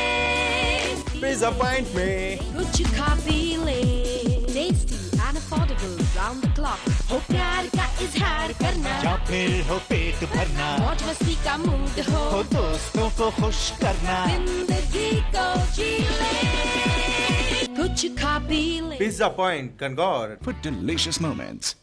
पिज़्ज़ा पॉइंट में कुछ खा पी ले, tasty and affordable round the clock, हो प्यार का इजहार करना, या फिर हो पेट भरना, मौज मस्ती का मूड हो दोस्तों को खुश करना, जिंदगी को जी ले, कुछ खा पी ले। पिज़्ज़ा पॉइंट कंगौर for delicious moments.